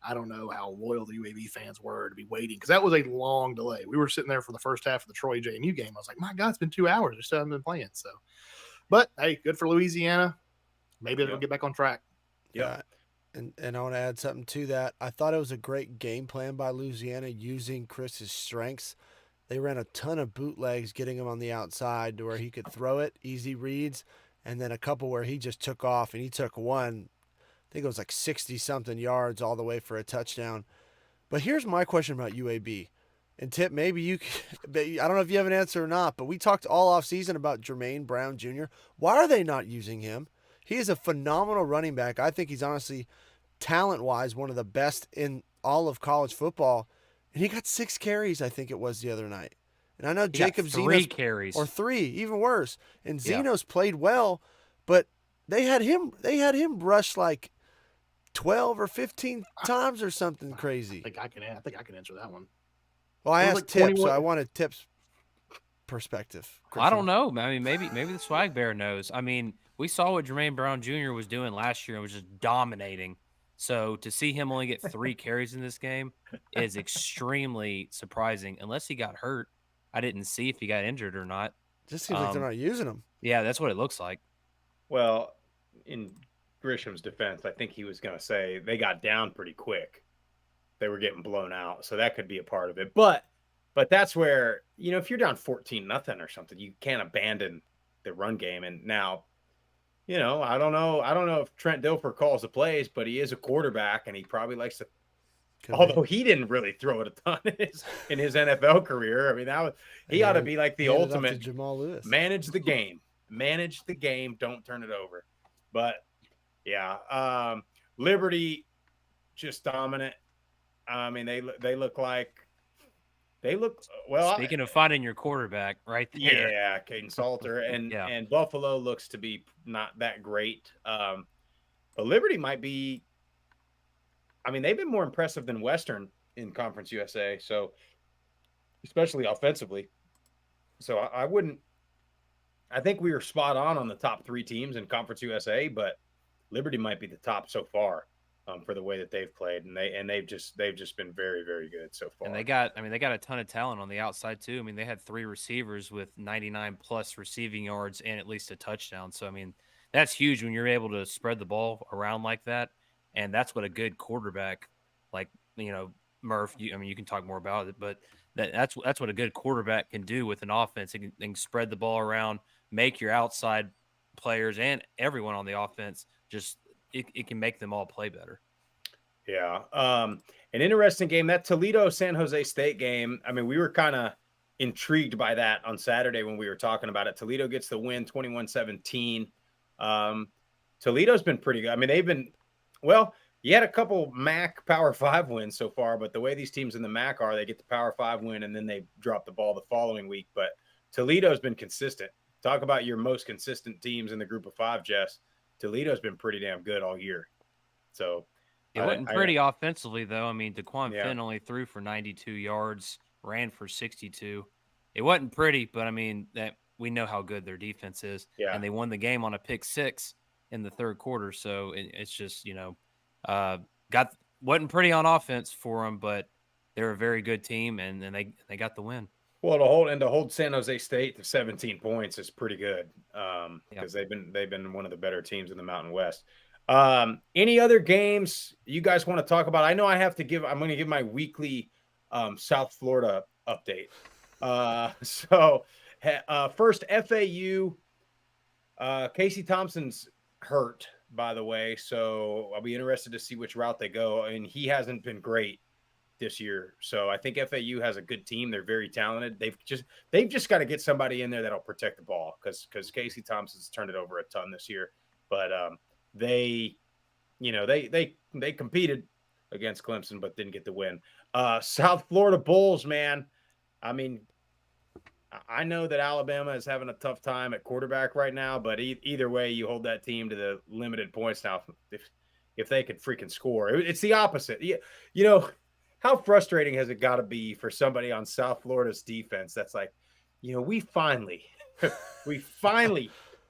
I don't know how loyal the UAB fans were to be waiting because that was a long delay. We were sitting there for the first half of the Troy JMU game. I was like, my God, it's been 2 hours. They still haven't been playing. So, but hey, good for Louisiana. Maybe they'll get back on track. Yeah. And I want to add something to that. I thought it was a great game plan by Louisiana using Chris's strengths. They ran a ton of bootlegs, getting him on the outside to where he could throw it, easy reads, and then a couple where he just took off, and he took one, I think it was like 60-something yards all the way for a touchdown. But here's my question about UAB. And Tip, maybe you – I don't know if you have an answer or not, but we talked all offseason about Jermaine Brown Jr. Why are they not using him? He is a phenomenal running back. I think he's honestly, talent-wise, one of the best in all of college football. And he got 6 carries, I think it was the other night. And I know Jacob Zeno's 3 carries. Or 3, even worse. And Zeno's played well, but they had him rush like 12 or 15 times or something crazy. I think I can answer that one. Well, I It was asked like Tip, 21 so I wanted Tip's perspective. I don't know. I mean, maybe the swag bear knows. I mean, we saw what Jermaine Brown Jr. was doing last year and was just dominating. So to see him only get 3 carries in this game is extremely surprising. Unless he got hurt, I didn't see if he got injured or not. Just seems like they're not using him. Yeah, that's what it looks like. Well, in Grisham's defense, I think he was going to say they got down pretty quick. They were getting blown out, so that could be a part of it. But that's where, if you're down 14-0 or something, you can't abandon the run game. And now, I don't know if Trent Dilfer calls the plays, but he is a quarterback, and he probably likes to. Although he didn't really throw it a ton in his NFL career. I mean, he ought to be like the ultimate Jamal Lewis. Manage the game, don't turn it over. But yeah, Liberty just dominant. I mean, they look well. Speaking of finding your quarterback, right there. Yeah, Caden Salter and Buffalo looks to be not that great. But Liberty might be. I mean, they've been more impressive than Western in Conference USA, so especially offensively. So I think we were spot on the top 3 teams in Conference USA, but Liberty might be the top so far for the way that they've played, and they've just been very, very good so far. And they got a ton of talent on the outside too. I mean, they had 3 receivers with 99 plus receiving yards and at least a touchdown. So I mean, that's huge when you're able to spread the ball around like that. And that's what a good quarterback, Murph, I mean, you can talk more about it, but that's what a good quarterback can do with an offense. It can spread the ball around, make your outside players and everyone on the offense just it can make them all play better. Yeah. An interesting game, that Toledo San Jose State game. I mean, we were kind of intrigued by that on Saturday when we were talking about it. Toledo gets the win 21-17. Toledo's been pretty good. I mean, they've been, well, you had a couple MAC Power 5 wins so far, but the way these teams in the MAC are, they get the Power 5 win and then they drop the ball the following week. But Toledo's been consistent. Talk about your most consistent teams in the group of 5, Jess. Toledo's been pretty damn good all year. So it wasn't pretty offensively, though. I mean, DeQuan Finn only threw for 92 yards, ran for 62. It wasn't pretty, but I mean, that we know how good their defense is. Yeah. And they won the game on a pick 6 in the third quarter. So it's just, wasn't pretty on offense for them, but they're a very good team, and they got the win. Well, to hold San Jose State to 17 points is pretty good because they've been one of the better teams in the Mountain West. Any other games you guys want to talk about? I know I'm going to give my weekly South Florida update. First, FAU, Casey Thompson's hurt, by the way, so I'll be interested to see which route they go. And he hasn't been great this year, so I think FAU has a good team. They're very talented. They've just got to get somebody in there that'll protect the ball because Casey Thompson's turned it over a ton this year. But they competed against Clemson but didn't get the win. South Florida Bulls, man. I mean, I know that Alabama is having a tough time at quarterback right now, but either way, you hold that team to the limited points now. If they could freaking score, it's the opposite. How frustrating has it got to be for somebody on South Florida's defense that's like, we finally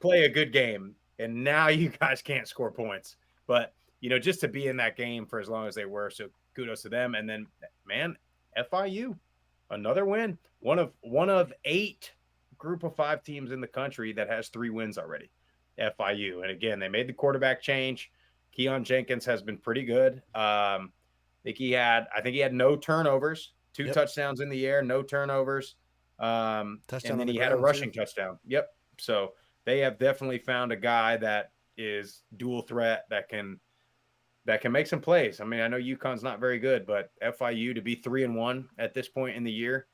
play a good game, and now you guys can't score points. But, just to be in that game for as long as they were, so kudos to them. And then, man, FIU, another win. One of 8 group of 5 teams in the country that has 3 wins already, FIU. And again, they made the quarterback change. Keon Jenkins has been pretty good. I think he had no turnovers, 2 touchdowns in the air, no turnovers. And then he had a rushing touchdown. Yep. So they have definitely found a guy that is dual threat that can make some plays. I mean, I know UConn's not very good, but FIU to be 3-1 at this point in the year,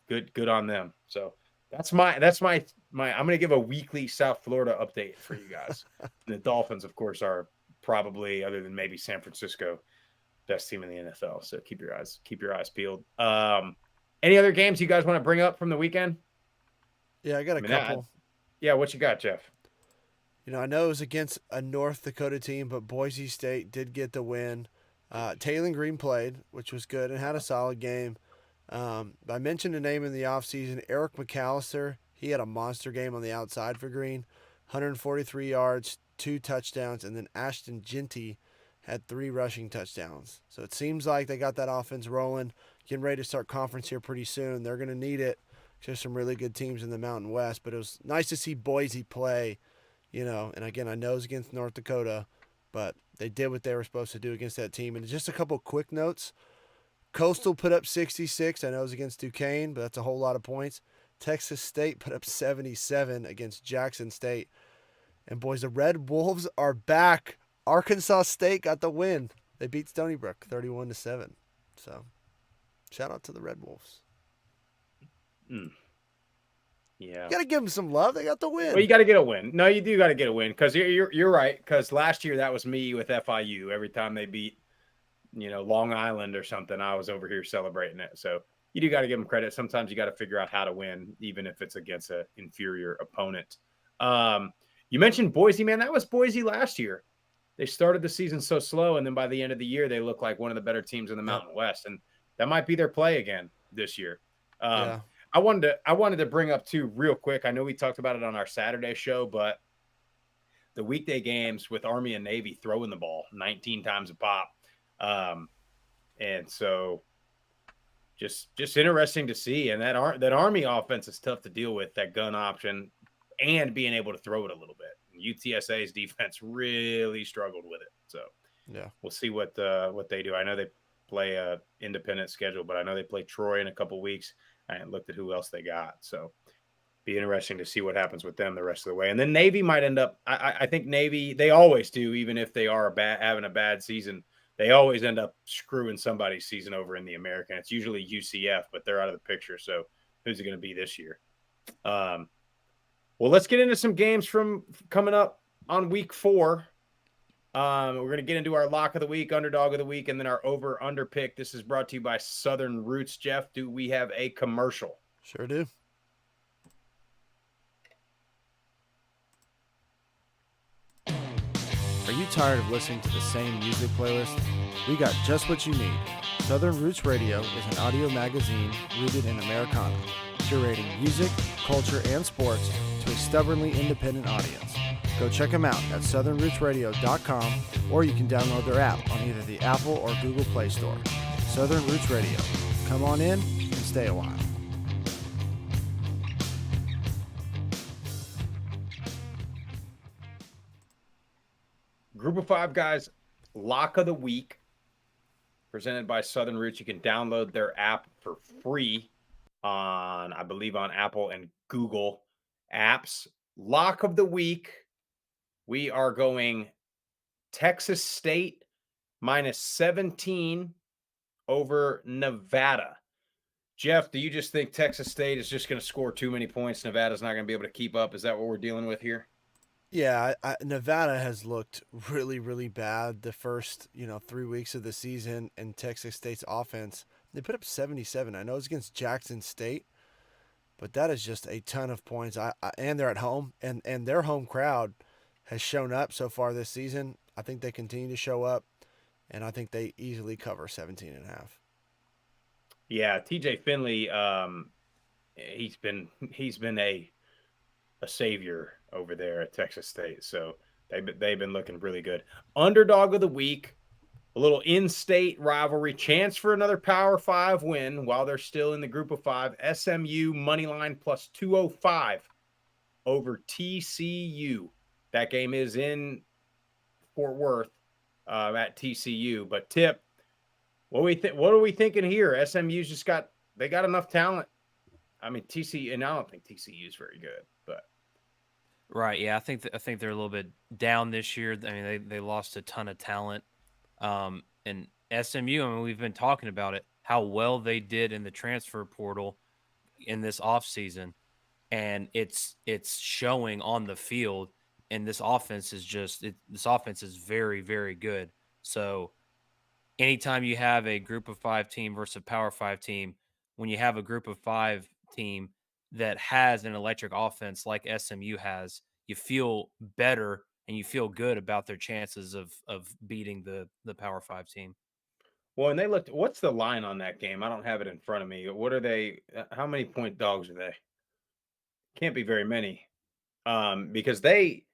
good on them. So that's my I'm going to give a weekly South Florida update for you guys. The Dolphins, of course, are probably, other than maybe San Francisco, best team in the NFL. So keep your eyes peeled. Any other games you guys want to bring up from the weekend? Yeah, I got a couple. What you got, Jeff? I know it was against a North Dakota team, but Boise State did get the win. Taylon Green played, which was good, and had a solid game. I mentioned a name in the offseason, Eric McAllister. He had a monster game on the outside for Green, 143 yards, 2 touchdowns, and then Ashton Genty had 3 rushing touchdowns. So it seems like they got that offense rolling, getting ready to start conference here pretty soon. They're going to need it. There's some really good teams in the Mountain West, but it was nice to see Boise play, and again, I know it's against North Dakota, but they did what they were supposed to do against that team. And just a couple quick notes. Coastal put up 66. I know it was against Duquesne, but that's a whole lot of points. Texas State put up 77 against Jackson State. And boys, the Red Wolves are back. Arkansas State got the win. They beat Stony Brook 31-7. So, shout out to the Red Wolves. Yeah, you got to give them some love. They got the win. Well, you got to get a win. No, you do got to get a win because you're right. Because last year that was me with FIU. Every time they beat, Long Island or something, I was over here celebrating it. So you do got to give them credit. Sometimes you got to figure out how to win, even if it's against an inferior opponent. You mentioned Boise, man. That was Boise last year. They started the season so slow, and then by the end of the year, they look like one of the better teams in the Mountain West, and that might be their play again this year. I wanted to bring up too real quick. I know we talked about it on our Saturday show, but the weekday games with Army and Navy throwing the ball 19 times a pop. And so just interesting to see. And that Army offense is tough to deal with, that gun option and being able to throw it a little bit. UTSA's defense really struggled with it. So Yeah. we'll see what they do. I know they play a independent schedule, but I know they play Troy in a couple weeks. I haven't looked at who else they got, so be interesting to see what happens with them the rest of the way. And then Navy might end up. I think Navy, they always do, even if they are having a bad season. They always end up screwing somebody's season over in the American. It's usually UCF, but they're out of the picture. So who's it going to be this year? Well, let's get into some games from coming up on week 4. We're going to get into our lock of the week, underdog of the week, and then our over-under pick. This is brought to you by Southern Roots. Jeff, do we have a commercial? Sure do. Are you tired of listening to the same music playlist? We got just what you need. Southern Roots Radio is an audio magazine rooted in Americana, curating music, culture, and sports to a stubbornly independent audience. Go check them out at southernrootsradio.com, or you can download their app on either the Apple or Google Play Store. Southern Roots Radio. Come on in and stay a while. Group of 5 guys, lock of the week, presented by Southern Roots. You can download their app for free on, I believe, on Apple and Google apps. Lock of the week, we are going Texas State minus 17 over Nevada. Jeff, do you just think Texas State is just going to score too many points? Nevada's not going to be able to keep up. Is that what we're dealing with here? Yeah, Nevada has looked really, really bad the first, 3 weeks of the season, and Texas State's offense, they put up 77. I know it's against Jackson State, but that is just a ton of points. And they're at home, and their home crowd has shown up so far this season. I think they continue to show up, and I think they easily cover 17.5. Yeah, TJ Finley, he's been a savior over there at Texas State. So they've been looking really good. Underdog of the week, a little in-state rivalry, chance for another Power 5 win while they're still in the group of 5. SMU money line plus 205 over TCU. That game is in Fort Worth at TCU. But Tip, what are we thinking here? SMU's just got enough talent. I mean, TCU, and I don't think TCU is very good, but Right. Yeah. I think they're a little bit down this year. I mean, they lost a ton of talent. And SMU, I mean, we've been talking about it, how well they did in the transfer portal in this offseason. And it's showing on the field. And this offense is very, very good. So anytime you have a group of 5 team versus a Power 5 team, when you have a group of 5 team that has an electric offense like SMU has, you feel better and you feel good about their chances of beating the Power 5 team. well, and what's the line on that game? I don't have it in front of me. What are they? How many point dogs are they? Can't be very many. Because I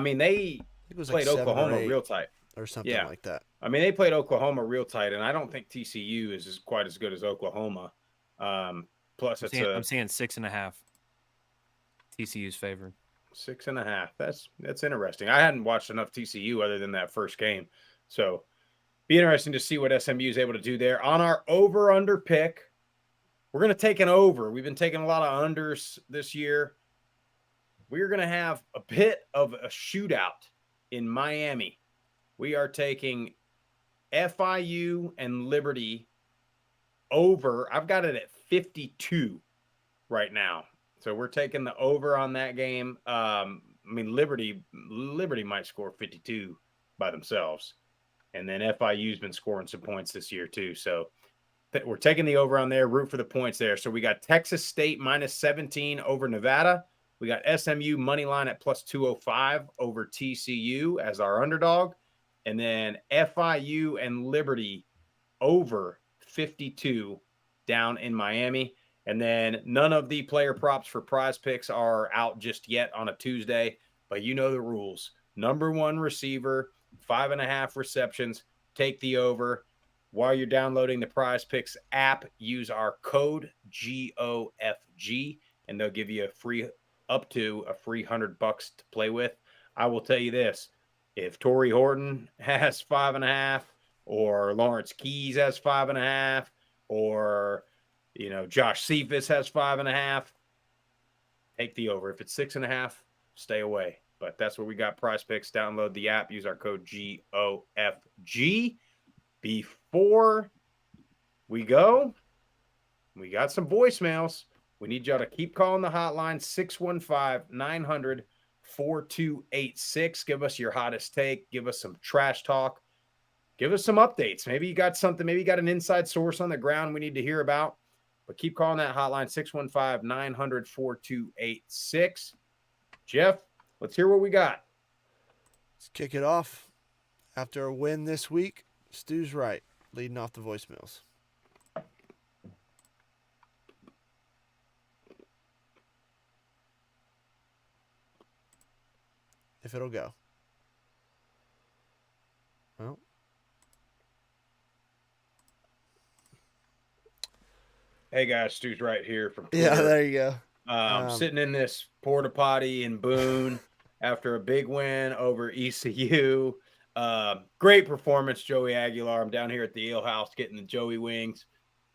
think they it was played like 7 or Oklahoma 8 real tight. or something Yeah. like that. I mean, they played Oklahoma real tight, and I don't think TCU is quite as good as Oklahoma. Plus, I'm seeing 6.5. TCU's favored. 6.5. That's interesting. I hadn't watched enough TCU other than that first game, so be interesting to see what SMU is able to do there. On our over/under pick, we're going to take an over. We've been taking a lot of unders this year. We're going to have a bit of a shootout in Miami. We are taking FIU and Liberty over. I've got it at 52 right now. So we're taking the over on that game. I mean, Liberty might score 52 by themselves. And then FIU's been scoring some points this year too. So we're taking the over on there, root for the points there. So we got Texas State minus 17 over Nevada. We got SMU money line at plus 205 over TCU as our underdog. And then FIU and Liberty over 52 down in Miami. And then none of the player props for Prize Picks are out just yet on a Tuesday, but you know the rules. Number 1 receiver, 5.5 receptions, take the over. While you're downloading the Prize Picks app, use our code GOFG, and they'll give you up to a free $100 to play with. I will tell you this. if Torrey Horton has 5.5, or Lawrence Keys has 5.5, or Josh Cephas has 5.5, take the over. If it's 6.5, stay away. But that's where we got Prize Picks. Download the app. Use our code GOFG. Before we go, we got some voicemails. We need y'all to keep calling the hotline, 615-900-4286. Give us your hottest take. Give us some trash talk. Give us some updates. Maybe you got something. Maybe you got an inside source on the ground we need to hear about. But keep calling that hotline, 615-900-4286. Jeff, let's hear what we got. Let's kick it off. After a win this week, Stu's right, leading off the voicemails. If it'll go. Well. Hey guys, Stu's right here from Twitter. Yeah, there you go. Sitting in this porta potty in Boone after a big win over ECU. Great performance, Joey Aguilar. I'm down here at the Ale House getting the Joey wings.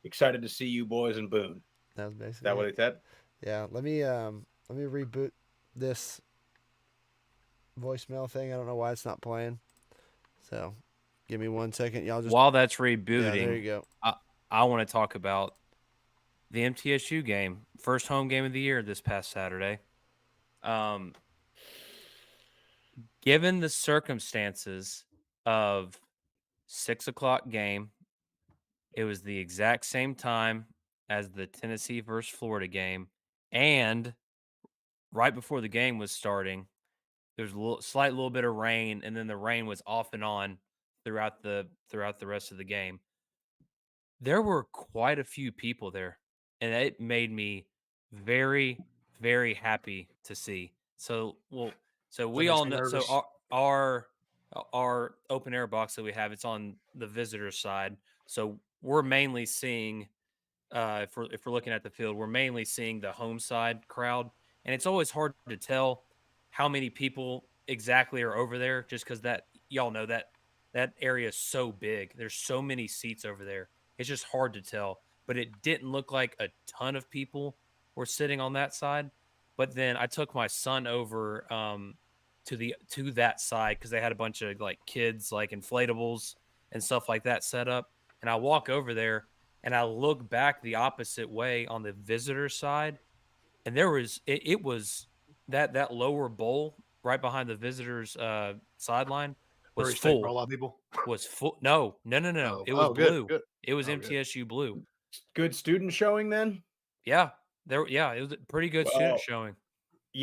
Excited to see you boys in Boone. That was basically. Is that what he said? Yeah. Let me reboot this voicemail thing. I don't know why it's not playing. So, give me 1 second. Y'all just While that's Yeah, rebooting, there you go. I want to talk about the MTSU game, first home game of the year this past Saturday. Given the circumstances of 6:00 game, it was the exact same time as the Tennessee versus Florida game, and right before the game was starting, there was a slight little bit of rain, and then the rain was off and on throughout the rest of the game. There were quite a few people there, and it made me very, very happy to see. So we makes all me know. So nervous. our open air box that we have, it's on the visitor side. So we're mainly seeing, if we're looking at the field, we're mainly seeing the home side crowd, and it's always hard to tell how many people exactly are over there, just because that y'all know that area is so big. There's so many seats over there. It's just hard to tell. But it didn't look like a ton of people were sitting on that side. But then I took my son over to that side because they had a bunch of like kids, like inflatables and stuff like that set up. And I walk over there and I look back the opposite way on the visitor side, and there was it was that lower bowl right behind the visitors sideline was Very safe full. for a lot of people. Was full. No. Oh, It was good, blue. good. It was Oh, good. MTSU blue. Good student showing then? Yeah. It was a pretty good Well, student showing.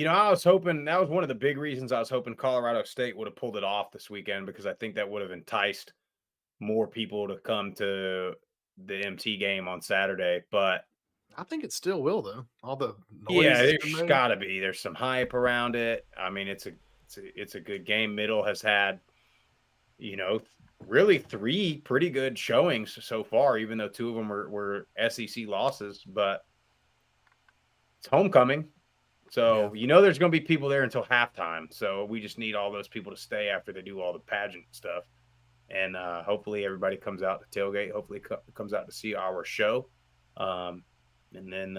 I was hoping that was one of the big reasons I was hoping Colorado State would have pulled it off this weekend, because I think that would have enticed more people to come to the MT game on Saturday. But I think it still will though. All the noise. yeah, that's there's been made. got to be. There's some hype around it. I mean, it's a good game. Middle has had, really 3 pretty good showings so far, even though 2 of them were SEC losses. But it's homecoming, so there's going to be people there until halftime. So we just need all those people to stay after they do all the pageant stuff, and hopefully everybody comes out to tailgate. Hopefully comes out to see our show, and then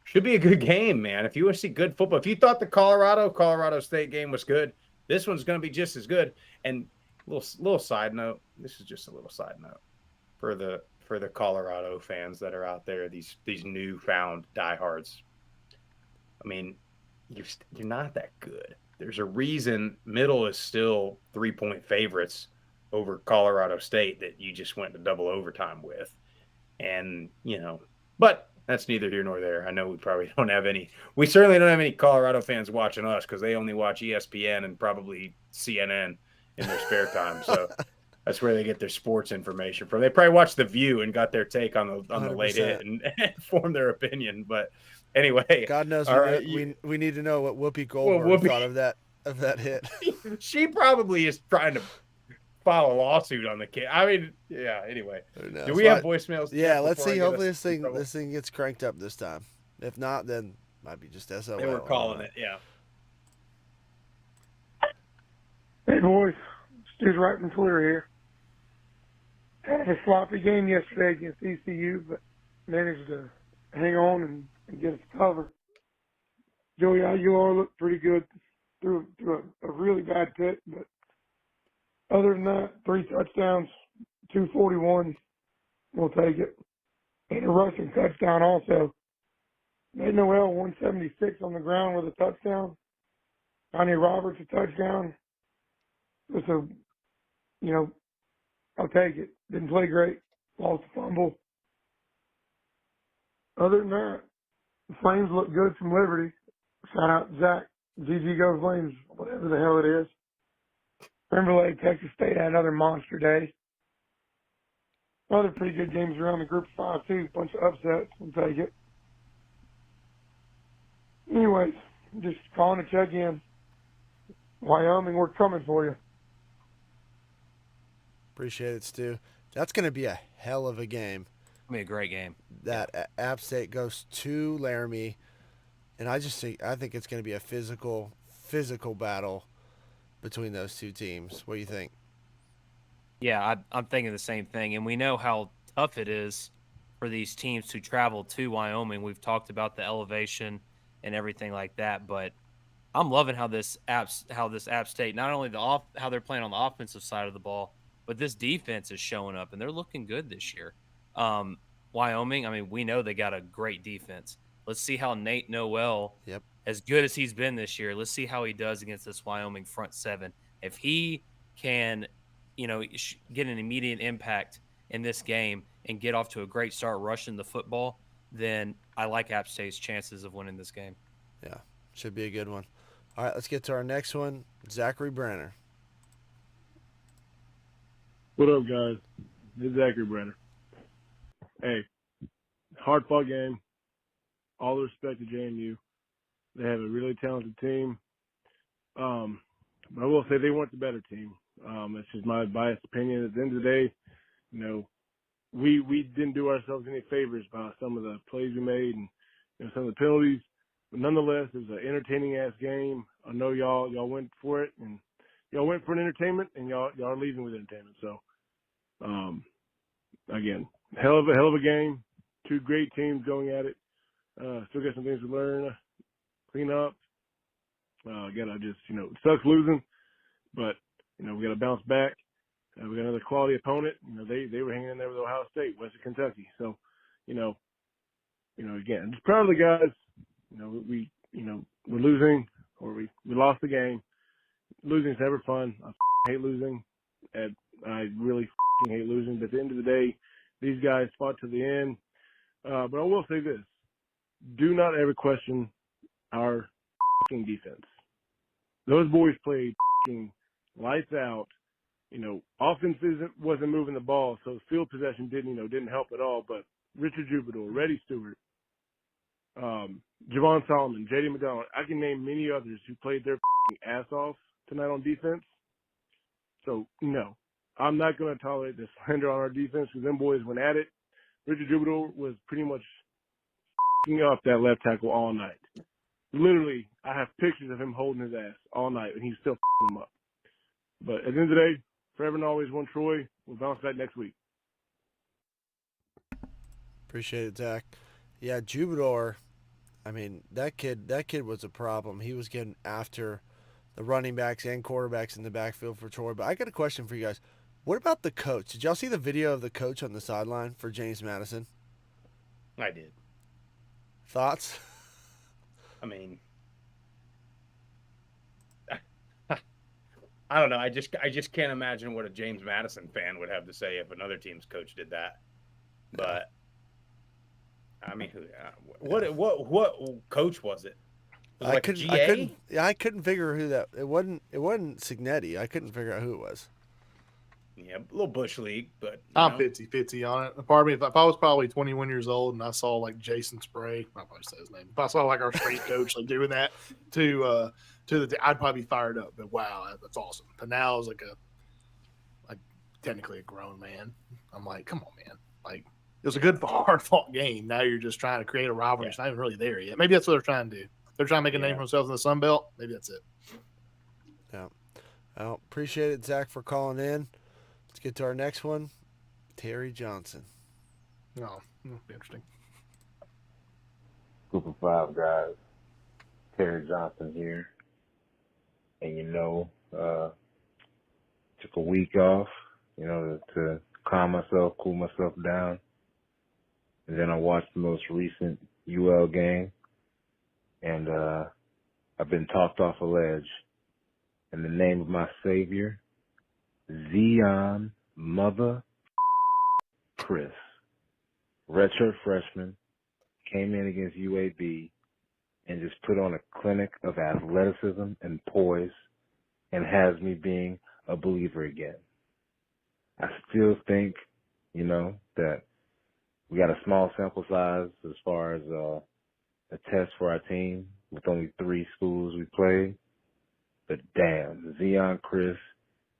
should be a good game, man. If you want to see good football, if you thought the Colorado State game was good, this one's going to be just as good. And little side note, this is just a little side note for the Colorado fans that are out there, these newfound diehards. I mean, you're not that good. There's a reason Middle is still 3-point favorites over Colorado State that you just went to double overtime with. And, but that's neither here nor there. I know we probably don't have any. We certainly don't have any Colorado fans watching us, because they only watch ESPN and probably CNN in their spare time. So that's where they get their sports information from. They probably watched The View and got their take on the late hit and formed their opinion. But anyway, God knows we need to know what Whoopi Goldberg thought of that hit. She probably is trying to file a lawsuit on the kid. I mean, yeah. Anyway, do we have voicemails? Yeah, let's see. Hopefully this thing gets cranked up this time. If not, then might be just SOL. They were calling it. Yeah. Hey, boys. Stu's right from Twitter here. Had a sloppy game yesterday against ECU, but managed to hang on and get us cover. Joey, you all looked pretty good through a really bad pick, but other than that, 3 touchdowns, 241, we'll take it. And a rushing touchdown also. Nate Noel, 176 on the ground with a touchdown. Johnny Roberts, a touchdown. Just I'll take it. Didn't play great. Lost a fumble. Other than that, the Flames look good from Liberty. Shout out Zach. GG Go Flames, whatever the hell it is. Timber Lake, Texas State had another monster day. Other pretty good games around the Group of 5 too. Bunch of upsets. We'll take it. Anyways, just calling to check in. Wyoming, we're coming for you. Appreciate it, Stu. That's going to be a hell of a game. It'll be a great game. That App State goes to Laramie, and I think it's going to be a physical battle between those two teams. What do you think? Yeah, I'm thinking the same thing. And we know how tough it is for these teams to travel to Wyoming. We've talked about the elevation and everything like that, but I'm loving how this App State, not only how they're playing on the offensive side of the ball, but this defense is showing up, and they're looking good this year. Wyoming, I mean, we know they got a great defense. Let's see how Nate Noel, as good as he's been this year, let's see how he does against this Wyoming front seven. If he can, get an immediate impact in this game and get off to a great start rushing the football, then I like App State's chances of winning this game. Yeah, should be a good one. All right, let's get to our next one. Zachary Brenner. What up, guys? It's Zachary Brenner. Hey, hard-fought game. All the respect to JMU. They have a really talented team. But I will say they weren't the better team. It's just my biased opinion. At the end of the day, we didn't do ourselves any favors by some of the plays we made and some of the penalties. But nonetheless, it was an entertaining-ass game. I know y'all went for it, and y'all went for an entertainment, and y'all are leaving with entertainment. So, again, hell of a game. Two great teams going at it. Still got some things to learn, clean up. It sucks losing, but we got to bounce back. We got another quality opponent. They were hanging in there with Ohio State, Western Kentucky. So, again, just proud of the guys. We're losing, or we lost the game. Losing is never fun. I hate losing. And I really hate losing. But at the end of the day, these guys fought to the end. But I will say this. Do not ever question our defense. Those boys played lights out. Offense wasn't moving the ball, so field possession didn't help at all. But Richard Jubador, Reddy Stewart, Javon Solomon, J.D. McDonald, I can name many others who played their ass off tonight on defense. So, no, I'm not going to tolerate this slander on our defense because them boys went at it. Richard Jubador was pretty much up that left tackle all night. Literally, I have pictures of him holding his ass all night, and he's still him up. But at the end of the day, forever and always one Troy. We'll bounce back next week. Appreciate it, Zach. Yeah, Jubador, I mean, that kid was a problem. He was getting after the running backs and quarterbacks in the backfield for Troy. But I got a question for you guys. What about the coach? Did y'all see the video of the coach on the sideline for James Madison? I did. Thoughts? I mean, I don't know. I just can't imagine what a James Madison fan would have to say if another team's coach did that. But I mean, what coach was it? Was it like I couldn't figure who that. It wasn't Signetti. I couldn't figure out who it was. Yeah, a little Bush League, but I'm 50-50 on it. Pardon me, if I was probably 21 years old and I saw like Jason Spray, I'll probably say his name. If I saw like our straight coach like doing that to I'd probably be fired up. But wow, that's awesome. But now I was like technically a grown man. I'm like, come on, man. Like it was a good, hard fought game. Now you're just trying to create a rivalry. Yeah. It's not even really there yet. Maybe that's what they're trying to do. They're trying to make a name for themselves in the Sun Belt. Maybe that's it. Yeah. Well, appreciate it, Zach, for calling in. Let's get to our next one. Terry Johnson. No, it'll be interesting. Group of 5 guys. Terry Johnson here. And took a week off, to calm myself, cool myself down. And then I watched the most recent UL game. And I've been talked off a ledge. In the name of my savior, Zion Mother Chris, redshirt freshman, came in against UAB and just put on a clinic of athleticism and poise and has me being a believer again. I still think, that we got a small sample size as far as a test for our team with only 3 schools we played. But damn, Zion Chris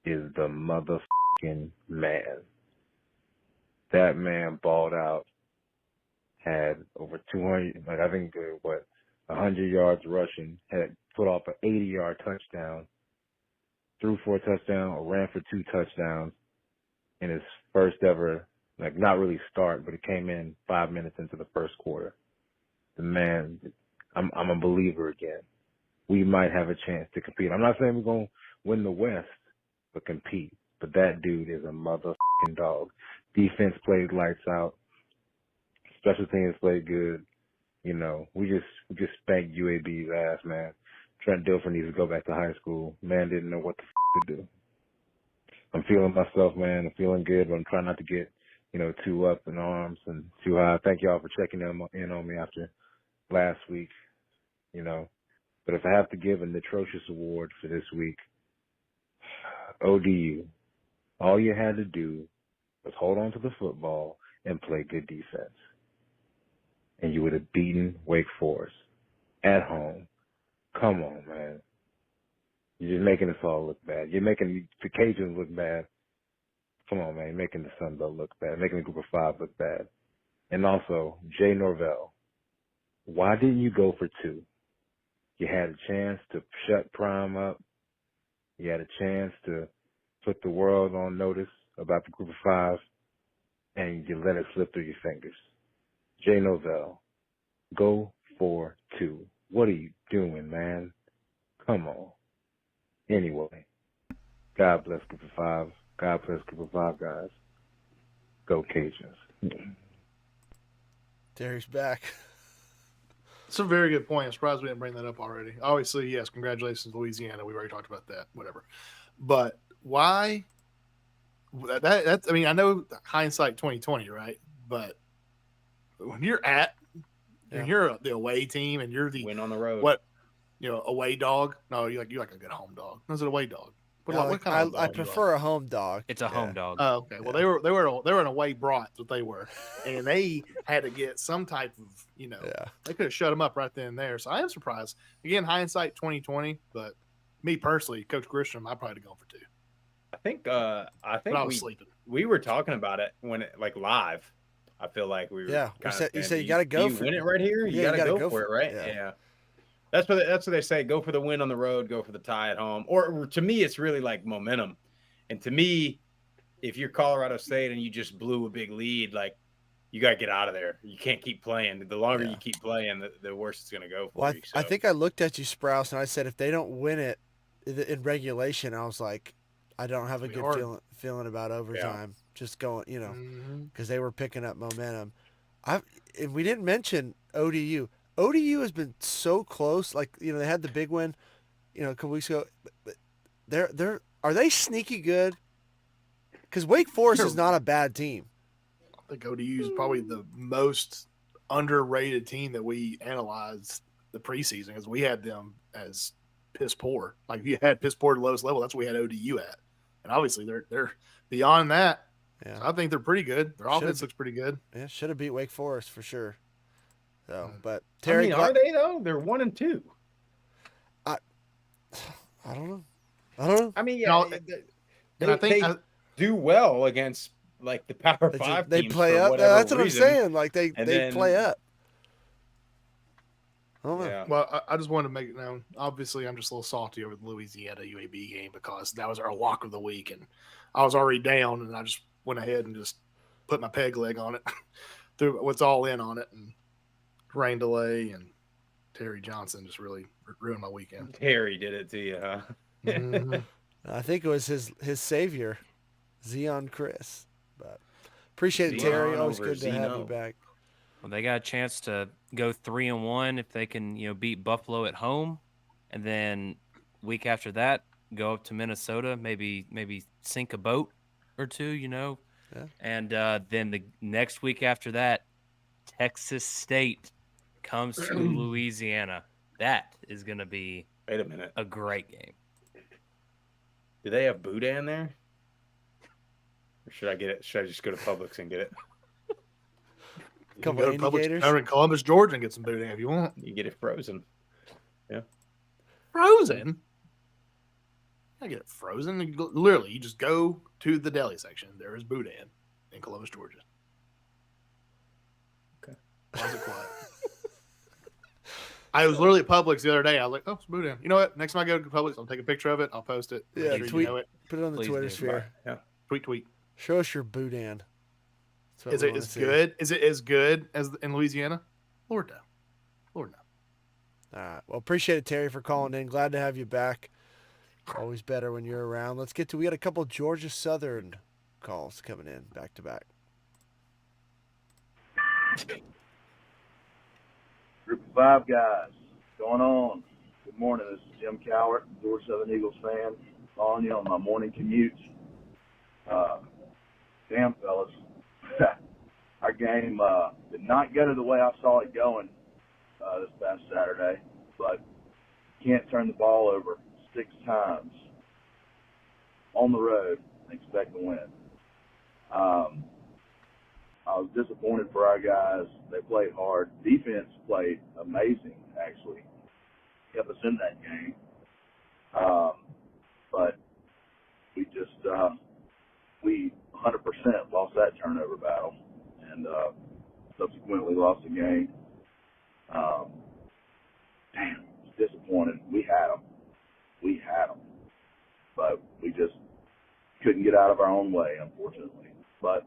is the motherfucking man. That man balled out, had over 200, 100 yards rushing, had put off an 80-yard touchdown, threw for a touchdown or ran for 2 touchdowns in his first ever, not really start, but it came in 5 minutes into the first quarter. The man, I'm a believer again. We might have a chance to compete. I'm not saying we're going to win the West, but compete. But that dude is a motherfucking dog. Defense played lights out. Special teams played good. We just spanked UAB's ass, man. Trent Dilfer needs to go back to high school. Man didn't know what the to do. I'm feeling myself, man. I'm feeling good, but I'm trying not to get, too up in arms and too high. Thank y'all for checking in on me after last week, But if I have to give an atrocious award for this week, ODU, all you had to do was hold on to the football and play good defense. And you would have beaten Wake Forest at home. Come on, man. You're just making us all look bad. You're making the Cajuns look bad. Come on, man. You're making the Sun Belt look bad. Making the Group of 5 look bad. And also, Jay Norvell, why didn't you go for 2? You had a chance to shut Prime up. You had a chance to put the world on notice about the Group of 5, and you let it slip through your fingers. Jay Norvell, go for 2. What are you doing, man? Come on. Anyway, God bless Group of 5. God bless Group of 5 guys. Go Cajuns. Terry's back. It's a very good point. I'm surprised we didn't bring that up already. Obviously, yes, congratulations, Louisiana. We've already talked about that, whatever. But why? That's. I mean, I know hindsight 2020, right? But when you're you're the away team and you're the win on the road. What? Away dog? No, you're like a good home dog. No, it's an away dog. What kind of I prefer a home dog. It's a home dog. Oh, okay. Well, they were an away brat. That's what they were, and they had to get some type of They could have shut them up right then and there. So I am surprised. Again, hindsight 2020, but me personally, Coach Grisham, I probably gone for 2. I think I was sleeping. We were talking about it when it live. I feel like we were. Yeah, you said you got to go for it. Win it right here. You got to go for it, right? Yeah. That's what they say. Go for the win on the road. Go for the tie at home. Or to me, it's really like momentum. And to me, if you're Colorado State and you just blew a big lead, you got to get out of there. You can't keep playing. The longer you keep playing, the worse it's going to go for you. So. I think I looked at you, Sprouse, and I said if they don't win it in regulation, I was like, I don't have a good feeling about overtime. Yeah. Just going, because they were picking up momentum. And we didn't mention ODU. ODU has been so close. They had the big win, a couple weeks ago. But are they sneaky good? Because Wake Forest is not a bad team. I think ODU is probably the most underrated team that we analyzed the preseason because we had them as piss poor. If you had piss poor at the lowest level, that's what we had ODU at. And obviously they're beyond that. Yeah. So I think they're pretty good. Their offense looks pretty good. Yeah, should have beat Wake Forest for sure. So, but Terry, are they though? They're 1-2. I don't know. I mean, yeah, they do well against the Power 5 they teams. Play for up. whatever That's what reason. I'm saying. They play up. I don't know. Yeah. Well, I just wanted to make it known. Obviously, I'm just a little salty over the Louisiana UAB game because that was our lock of the week, and I was already down, and I just went ahead and just put my peg leg on it, threw what's all in on it, and rain delay and Terry Johnson just really ruined my weekend. Terry did it to you, huh? Mhm. I think it was his savior, Zion Chris. But appreciate it, Zion Terry. Always over good to have you Zeno. back. Well, they got a chance to go 3-1 if they can, beat Buffalo at home, and then week after that go up to Minnesota, maybe sink a boat or two, Yeah. and then the next week after that, Texas State comes to Louisiana. That is going to be Wait a minute. a great game. Do they have Boudin there? Or should I get it? Should I just go to Publix and get it? You can Couple go to Publix indicators. over in Columbus, Georgia, and get some boudin if you want. You get it frozen. Frozen? I get it frozen. Literally, you just go to the deli section. There is boudin in Columbus, Georgia. Okay. Why is it quiet? I was literally at Publix the other day. I was like, oh, it's boudin. You know what? Next time I go to Publix, I'll take a picture of it. I'll post it. Make Yeah, sure tweet- you know it. Put it on the Please Twitter do. sphere. Yeah. Tweet. Show us your boudin. That's what Is we it wanna as see. good? Is it as good as in Louisiana? Lord no. Lord no. All right. Well, appreciate it, Terry, for calling in. Glad to have you back. Always better when you're around. We got a couple Georgia Southern calls coming in back to back. Group of 5 guys. What's going on? Good morning. This is Jim Cowart, Georgia Southern Eagles fan, calling you on my morning commute. Damn, fellas. Our game did not go the way I saw it going this past Saturday, but can't turn the ball over 6 times on the road and expect to win. I was disappointed for our guys. They played hard. Defense played amazing, actually. Kept us in that game. But we just, we 100% lost that turnover battle and subsequently lost the game. Damn, it's disappointing. We had them. But we just couldn't get out of our own way, unfortunately. But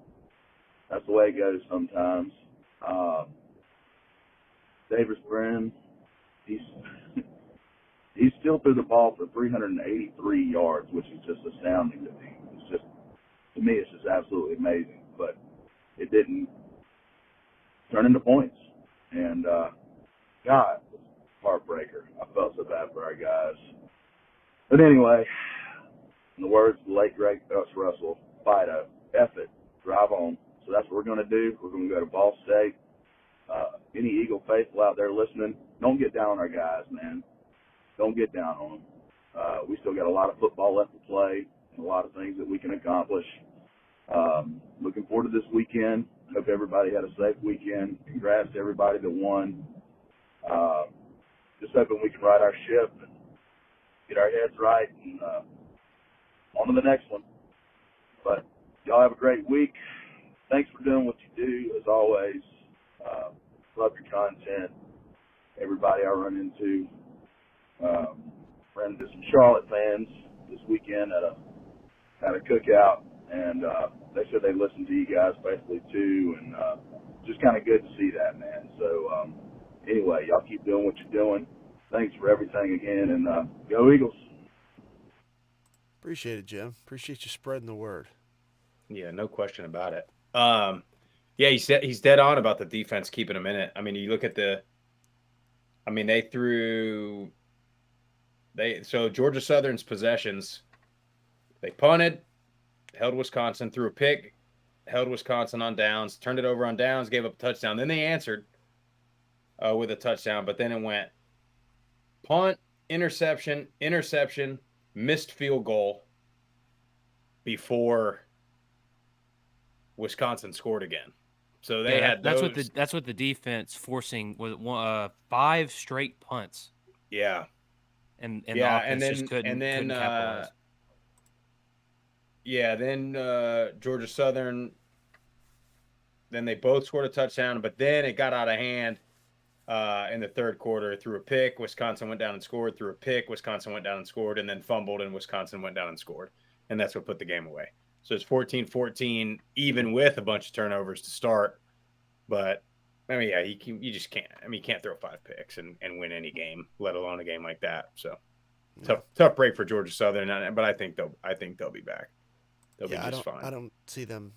that's the way it goes sometimes. Davis Brin, he still threw the ball for 383 yards, which is just astounding to me. To me, it's just absolutely amazing. But it didn't turn into points. And, God, it was a heartbreaker. I felt so bad for our guys. But anyway, in the words of the late, great Gus Russell, Fido, F it, drive on. So that's what we're going to do. We're going to go to Ball State. Any Eagle faithful out there listening, don't get down on our guys, man. Don't get down on them. We still got a lot of football left to play and a lot of things that we can accomplish. Looking forward to this weekend. Hope everybody had a safe weekend. Congrats to everybody that won. Just hoping we can right our ship and get our heads right and on to the next one. But y'all have a great week. Thanks for doing what you do, as always. Love your content. Everybody I run into, ran into some Charlotte fans this weekend at a cookout, and they said they listened to you guys faithfully too, and just kind of good to see that, man. So anyway, y'all keep doing what you're doing. Thanks for everything again, and go Eagles. Appreciate it, Jim. Appreciate you spreading the word. Yeah, no question about it. Yeah, he's dead on about the defense keeping him in it. I mean, you look at so Georgia Southern's possessions, they punted, held Wisconsin, threw a pick, held Wisconsin on downs, turned it over on downs, gave up a touchdown. Then they answered with a touchdown, but then it went punt, interception, missed field goal before Wisconsin scored again. So they had that's those. what the defense forcing was 5 straight punts. Yeah. And yeah, the offense and then just couldn't capitalize. Then Georgia Southern, then they both scored a touchdown, but then it got out of hand in the third quarter, threw a pick. Wisconsin went down and scored, threw a pick. Wisconsin went down and scored, and then fumbled, and Wisconsin went down and scored. And that's what put the game away. So it's 14-14, even with a bunch of turnovers to start. But, I mean, yeah, you just can't. I mean, you can't throw 5 picks and win any game, let alone a game like that. So tough break for Georgia Southern, but I think they'll be back. They'll be just fine. I don't see them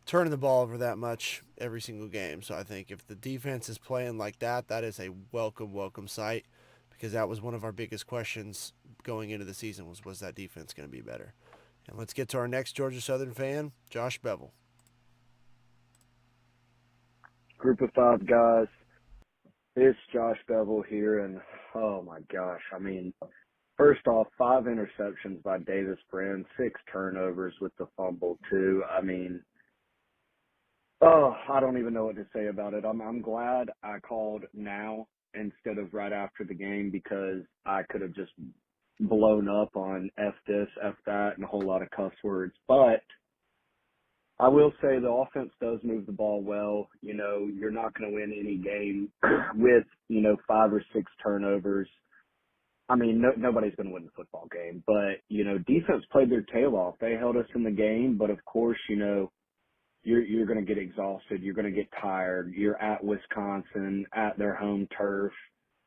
turning the ball over that much every single game. So I think if the defense is playing like that, that is a welcome sight, because that was one of our biggest questions going into the season was that defense going to be better. And let's get to our next Georgia Southern fan, Josh Bevel. Group of 5 guys. It's Josh Bevel here, and oh my gosh, I mean, first off, 5 interceptions by Davis Brin, 6 turnovers with the fumble too. I mean, I don't even know what to say about it. I'm glad I called now instead of right after the game, because I could have just blown up on F this, F that, and a whole lot of cuss words. But I will say the offense does move the ball well. You know, you're not going to win any game with, 5 or 6 turnovers. I mean, nobody's going to win the football game. But, defense played their tail off. They held us in the game. But, of course, you're going to get exhausted. You're going to get tired. You're at Wisconsin, at their home turf.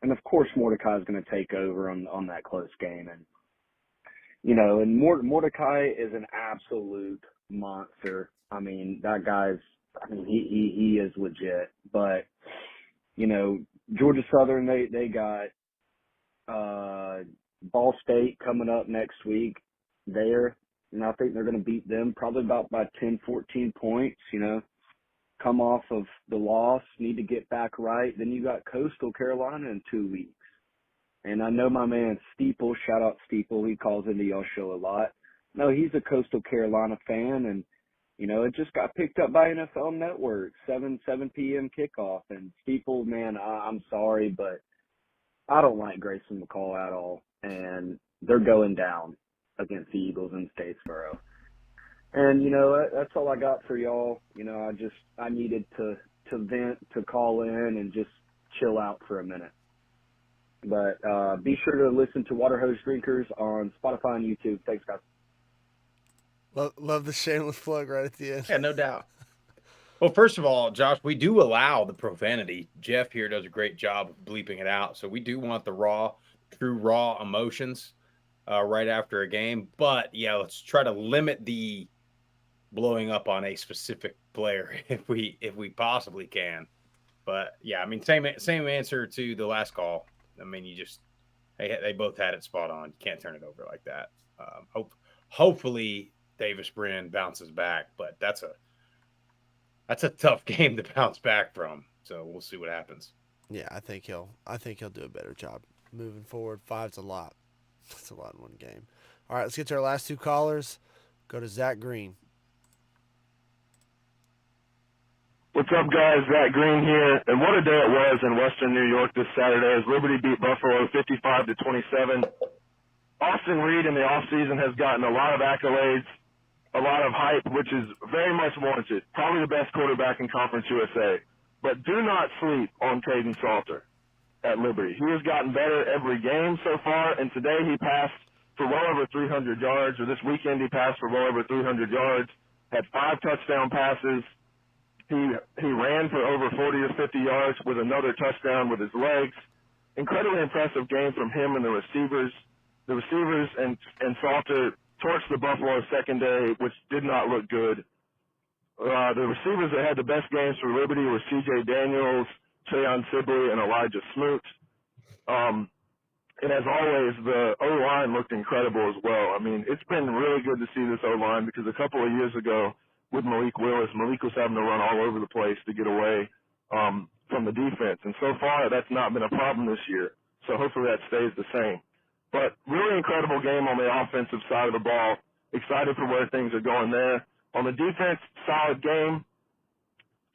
And, of course, Mordecai is going to take over on that close game. And, and Mordecai is an absolute monster. I mean, that guy's – he is legit. But, Georgia Southern, they got Ball State coming up next week there. And I think they're going to beat them probably about by 10, 14 points, come off of the loss, need to get back right. Then you got Coastal Carolina in 2 weeks. And I know my man Steeple, shout out Steeple, he calls into y'all show a lot. No, he's a Coastal Carolina fan, and, it just got picked up by NFL Network, 7 p.m. kickoff. And Steeple, man, I'm sorry, but I don't like Grayson McCall at all. And they're going down against the Eagles in Statesboro. And, that's all I got for y'all. I needed to vent, to call in and just chill out for a minute. But be sure to listen to Water Hose Drinkers on Spotify and YouTube. Thanks, guys. Love the shameless plug right at the end. Yeah, no doubt. Well, first of all, Josh, we do allow the profanity. Jeff here does a great job of bleeping it out. So we do want the true raw emotions right after a game. But, yeah, let's try to limit the blowing up on a specific player if we possibly can. But, yeah, I mean, same answer to the last call. I mean, they both had it spot on. You can't turn it over like that. Hopefully Davis Brin bounces back, but that's a tough game to bounce back from. So we'll see what happens. Yeah, I think he'll do a better job moving forward. 5's a lot. That's a lot in one game. All right, let's get to our last 2 callers. Go to Zach Green. What's up, guys? Zach Green here. And what a day it was in Western New York this Saturday as Liberty beat Buffalo 55-27. Austin Reed in the offseason has gotten a lot of accolades, a lot of hype, which is very much warranted. Probably the best quarterback in Conference USA. But do not sleep on Caden Salter at Liberty. He has gotten better every game so far, and today he passed for well over 300 yards, or this weekend he passed for well over 300 yards, had 5 touchdown passes. He ran for over 40 to 50 yards with another touchdown with his legs. Incredibly impressive game from him and the receivers. The receivers and Salter torched the Buffalo secondary, which did not look good. The receivers that had the best games for Liberty were C.J. Daniels, Cheyon Sibley, and Elijah Smoot. And as always, the O-line looked incredible as well. I mean, it's been really good to see this O-line because a couple of years ago with Malik Willis, Malik was having to run all over the place to get away from the defense. And so far, that's not been a problem this year. So hopefully that stays the same. But really incredible game on the offensive side of the ball. Excited for where things are going there. On the defense, solid game.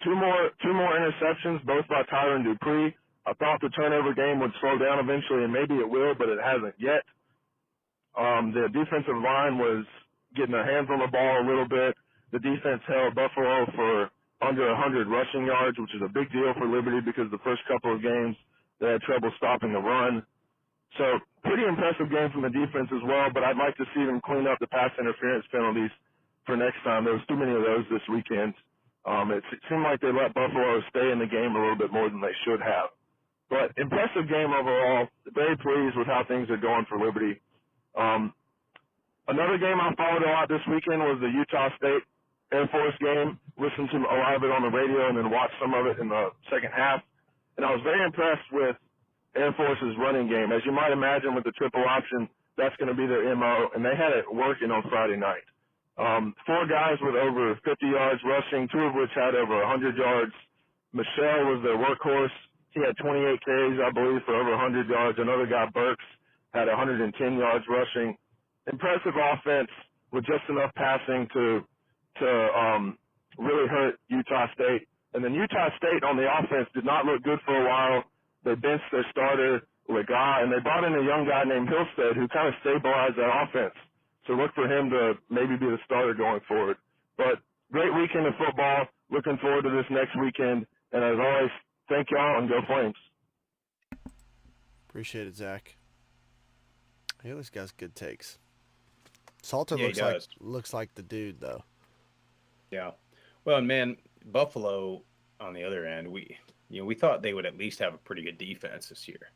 Two more interceptions, both by Tyron Dupree. I thought the turnover game would slow down eventually, and maybe it will, but it hasn't yet. The defensive line was getting their hands on the ball a little bit. The defense held Buffalo for under 100 rushing yards, which is a big deal for Liberty because the first couple of games they had trouble stopping the run. So pretty impressive game from the defense as well, but I'd like to see them clean up the pass interference penalties for next time. There was too many of those this weekend. It seemed like they let Buffalo stay in the game a little bit more than they should have. But impressive game overall. Very pleased with how things are going for Liberty. Another game I followed a lot this weekend was the Utah State Air Force game. Listened to a lot of it on the radio and then watched some of it in the second half. And I was very impressed with Air Force's running game. As you might imagine with the triple option, that's going to be their MO, and they had it working on Friday night. 4 guys with over 50 yards rushing, 2 of which had over 100 yards. Michelle was their workhorse. He had 28 carries, I believe, for over 100 yards. Another guy, Burks, had 110 yards rushing. Impressive offense with just enough passing to really hurt Utah State. And then Utah State on the offense did not look good for a while. They benched their starter, Lega, and they brought in a young guy named Hillstead who kind of stabilized that offense. So look for him to maybe be the starter going forward. But great weekend of football. Looking forward to this next weekend. And as always, thank y'all and go Flames. Appreciate it, Zach. He always got good takes. Salter Yeah, looks like the dude though. Yeah. Well, and man, Buffalo on the other end, we thought they would at least have a pretty good defense this year.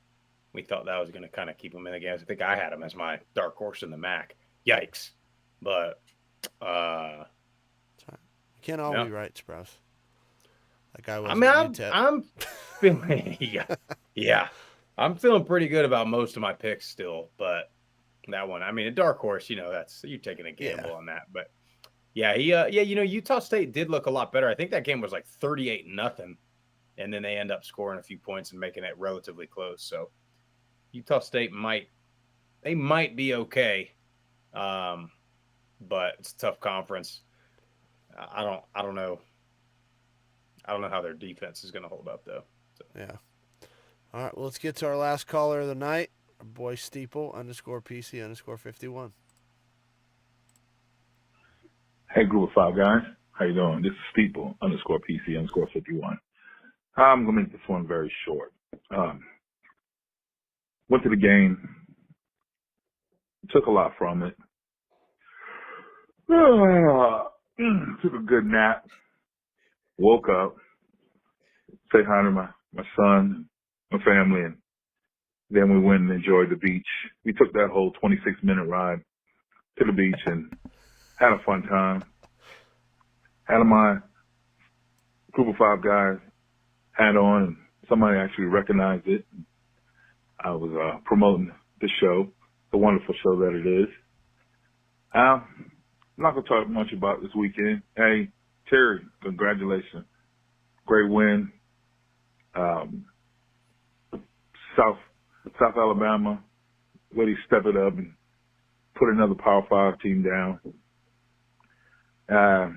We thought that was going to kind of keep them in the game. I think I had them as my dark horse in the MAC. Yikes. But you can't all be right, Sprouse. That guy was I'm feeling yeah. I'm feeling pretty good about most of my picks still, but that one, I mean, a dark horse, that's you're taking a gamble on that. But yeah, Utah State did look a lot better. I think that game was like 38-0, and then they end up scoring a few points and making it relatively close. So Utah State might be okay, but it's a tough conference. I don't know. I don't know how their defense is going to hold up, though. So. Yeah. All right, well, let's get to our last caller of the night. Our boy Steeple _PC_51. Hey, Group of 5 guys. How you doing? This is Steeple _PC_51. I'm going to make this one very short. Went to the game. Took a lot from it. Took a good nap. Woke up. Say hi to my son, my family, and then we went and enjoyed the beach. We took that whole 26-minute ride to the beach and had a fun time. Had my Group of 5 guys hat on, and somebody actually recognized it. I was promoting the show, the wonderful show that it is. I'm not going to talk much about this weekend. Hey, Terry, congratulations. Great win. South Alabama, where he stepped it up and put another Power 5 team down. I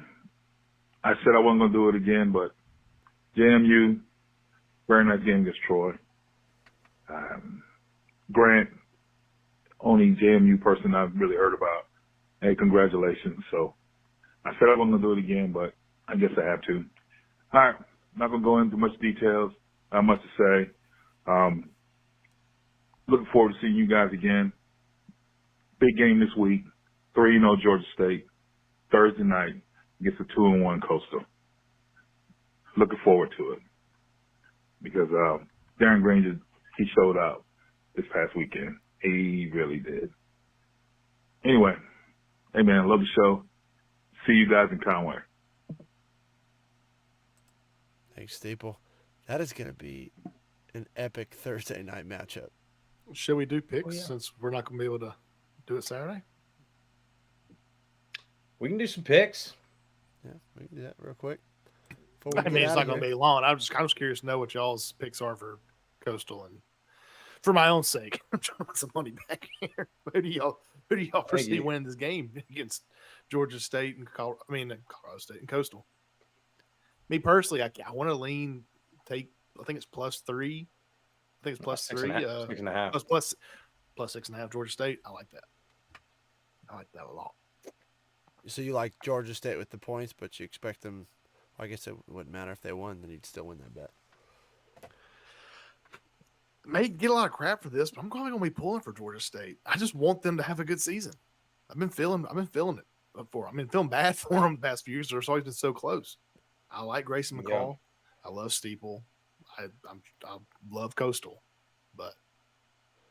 said I wasn't going to do it again, but JMU, very nice game against Troy. Grant, only JMU person I've really heard about. Hey, congratulations. So I said I wasn't going to do it again, but I guess I have to. All right, not going to go into much details. Not much to say. Looking forward to seeing you guys again. Big game this week. 3-0 Georgia State. Thursday night against the 2-1 Coastal. Looking forward to it. Because Darren Granger, he showed out this past weekend. He really did. Anyway, hey man, love the show. See you guys in Conway. Thanks, Steeple. That is going to be an epic Thursday night matchup. Should we do picks since we're not going to be able to do it Saturday? We can do some picks. Yeah, we can do that real quick. I mean, it's not going to be long. I'm just curious to know what y'all's picks are for Coastal, and for my own sake, I'm trying to put some money back here. Who do y'all foresee winning this game against Georgia State and Colorado State and Coastal? Me personally, I want to I think it's +3. I think it's +3. 6.5. Plus 6.5 Georgia State. I like that. I like that a lot. So you like Georgia State with the points, but you expect them I guess it wouldn't matter if they won; then he'd still win that bet. May get a lot of crap for this, but I'm probably going to be pulling for Georgia State. I just want them to have a good season. I've been feeling it before. I've been feeling bad for them the past few years. They've always been so close. I like Grayson McCall. I love Steeple. I love Coastal, but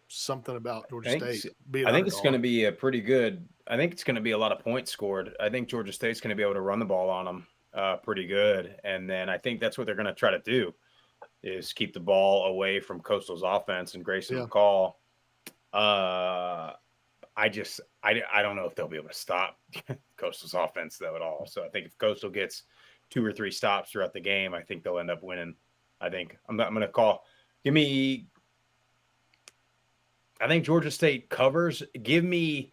something about Georgia State. I think it's going to be a pretty good. I think it's going to be a lot of points scored. I think Georgia State's going to be able to run the ball on them pretty good, and then I think that's what they're going to try to do is keep the ball away from Coastal's offense and Grayson McCall. I don't know if they'll be able to stop Coastal's offense though at all. So I think if Coastal gets 2 or 3 stops throughout the game, I think they'll end up winning. I think I'm going to call. I think Georgia State covers. Give me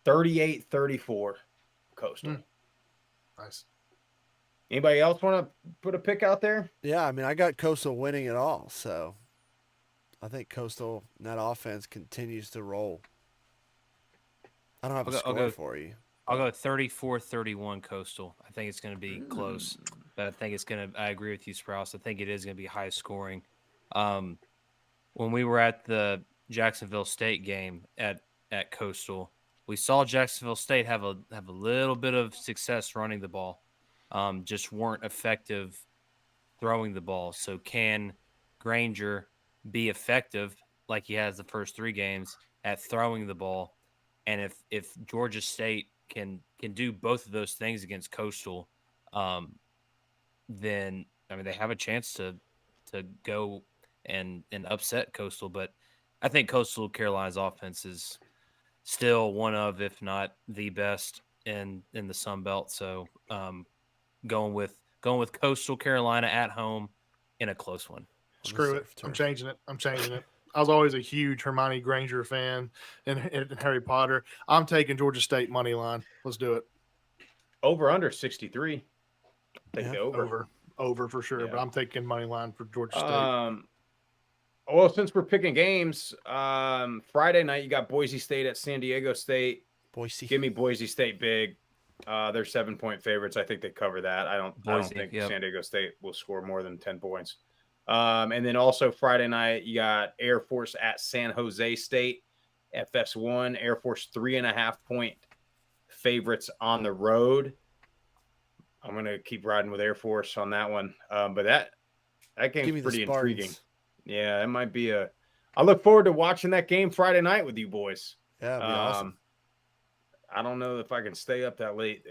38-34 Coastal. Nice. Anybody else want to put a pick out there? Yeah, I mean, I got Coastal winning it all, so I think Coastal, that offense continues to roll. I don't have a score for you. I'll go 34-31 Coastal. I think it's going to be close, but I think it's going to – I agree with you, Sprouse. I think it is going to be high scoring. When we were at the Jacksonville State game at Coastal, we saw Jacksonville State have a little bit of success running the ball. Just weren't effective throwing the ball. So can Granger be effective like he has the first 3 games at throwing the ball? And if Georgia State can do both of those things against Coastal, then I mean they have a chance to go and upset Coastal. But I think Coastal Carolina's offense is still one of, if not the best in the Sun Belt. So going with Coastal Carolina at home in a close one. Screw it. I'm changing it. I was always a huge Hermione Granger fan and Harry Potter. I'm taking Georgia State money line. Let's do it. Over under 63. Take the over for sure. Yeah. But I'm taking money line for Georgia State. Well, since we're picking games, Friday night you got Boise State at San Diego State. Boise. Give me Boise State big. They're 7-point favorites. I think they cover that. I don't think San Diego State will score more than 10 points. And then also Friday night, you got Air Force at San Jose State, FS1. Air Force 3.5-point favorites on the road. I'm going to keep riding with Air Force on that one. But that game's pretty intriguing. Yeah, it might be I look forward to watching that game Friday night with you boys. Yeah, it'd be awesome. I don't know if I can stay up that late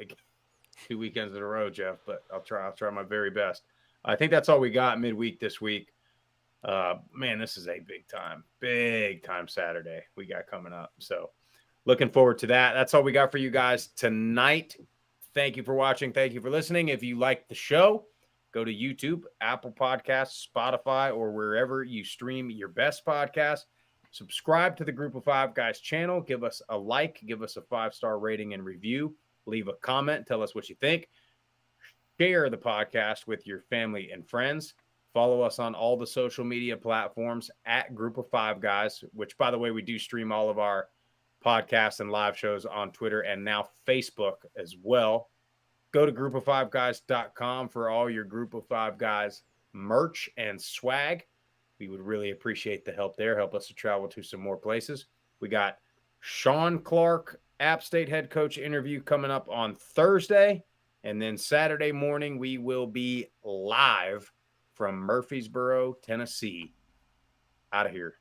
2 weekends in a row, Jeff, but I'll try my very best. I think that's all we got midweek this week. Man, this is a big time Saturday we got coming up. So looking forward to that. That's all we got for you guys tonight. Thank you for watching. Thank you for listening. If you like the show, go to YouTube, Apple Podcasts, Spotify, or wherever you stream your best podcast. Subscribe to the Group of Five Guys channel. Give us a like. Give us a 5-star rating and review. Leave a comment. Tell us what you think. Share the podcast with your family and friends. Follow us on all the social media platforms at Group of Five Guys, which, by the way, we do stream all of our podcasts and live shows on Twitter and now Facebook as well. Go to group-of-5guys.com for all your Group of Five Guys merch and swag. We would really appreciate the help there. Help us to travel to some more places. We got Sean Clark, App State head coach interview coming up on Thursday. And then Saturday morning, we will be live from Murfreesboro, Tennessee. Out of here.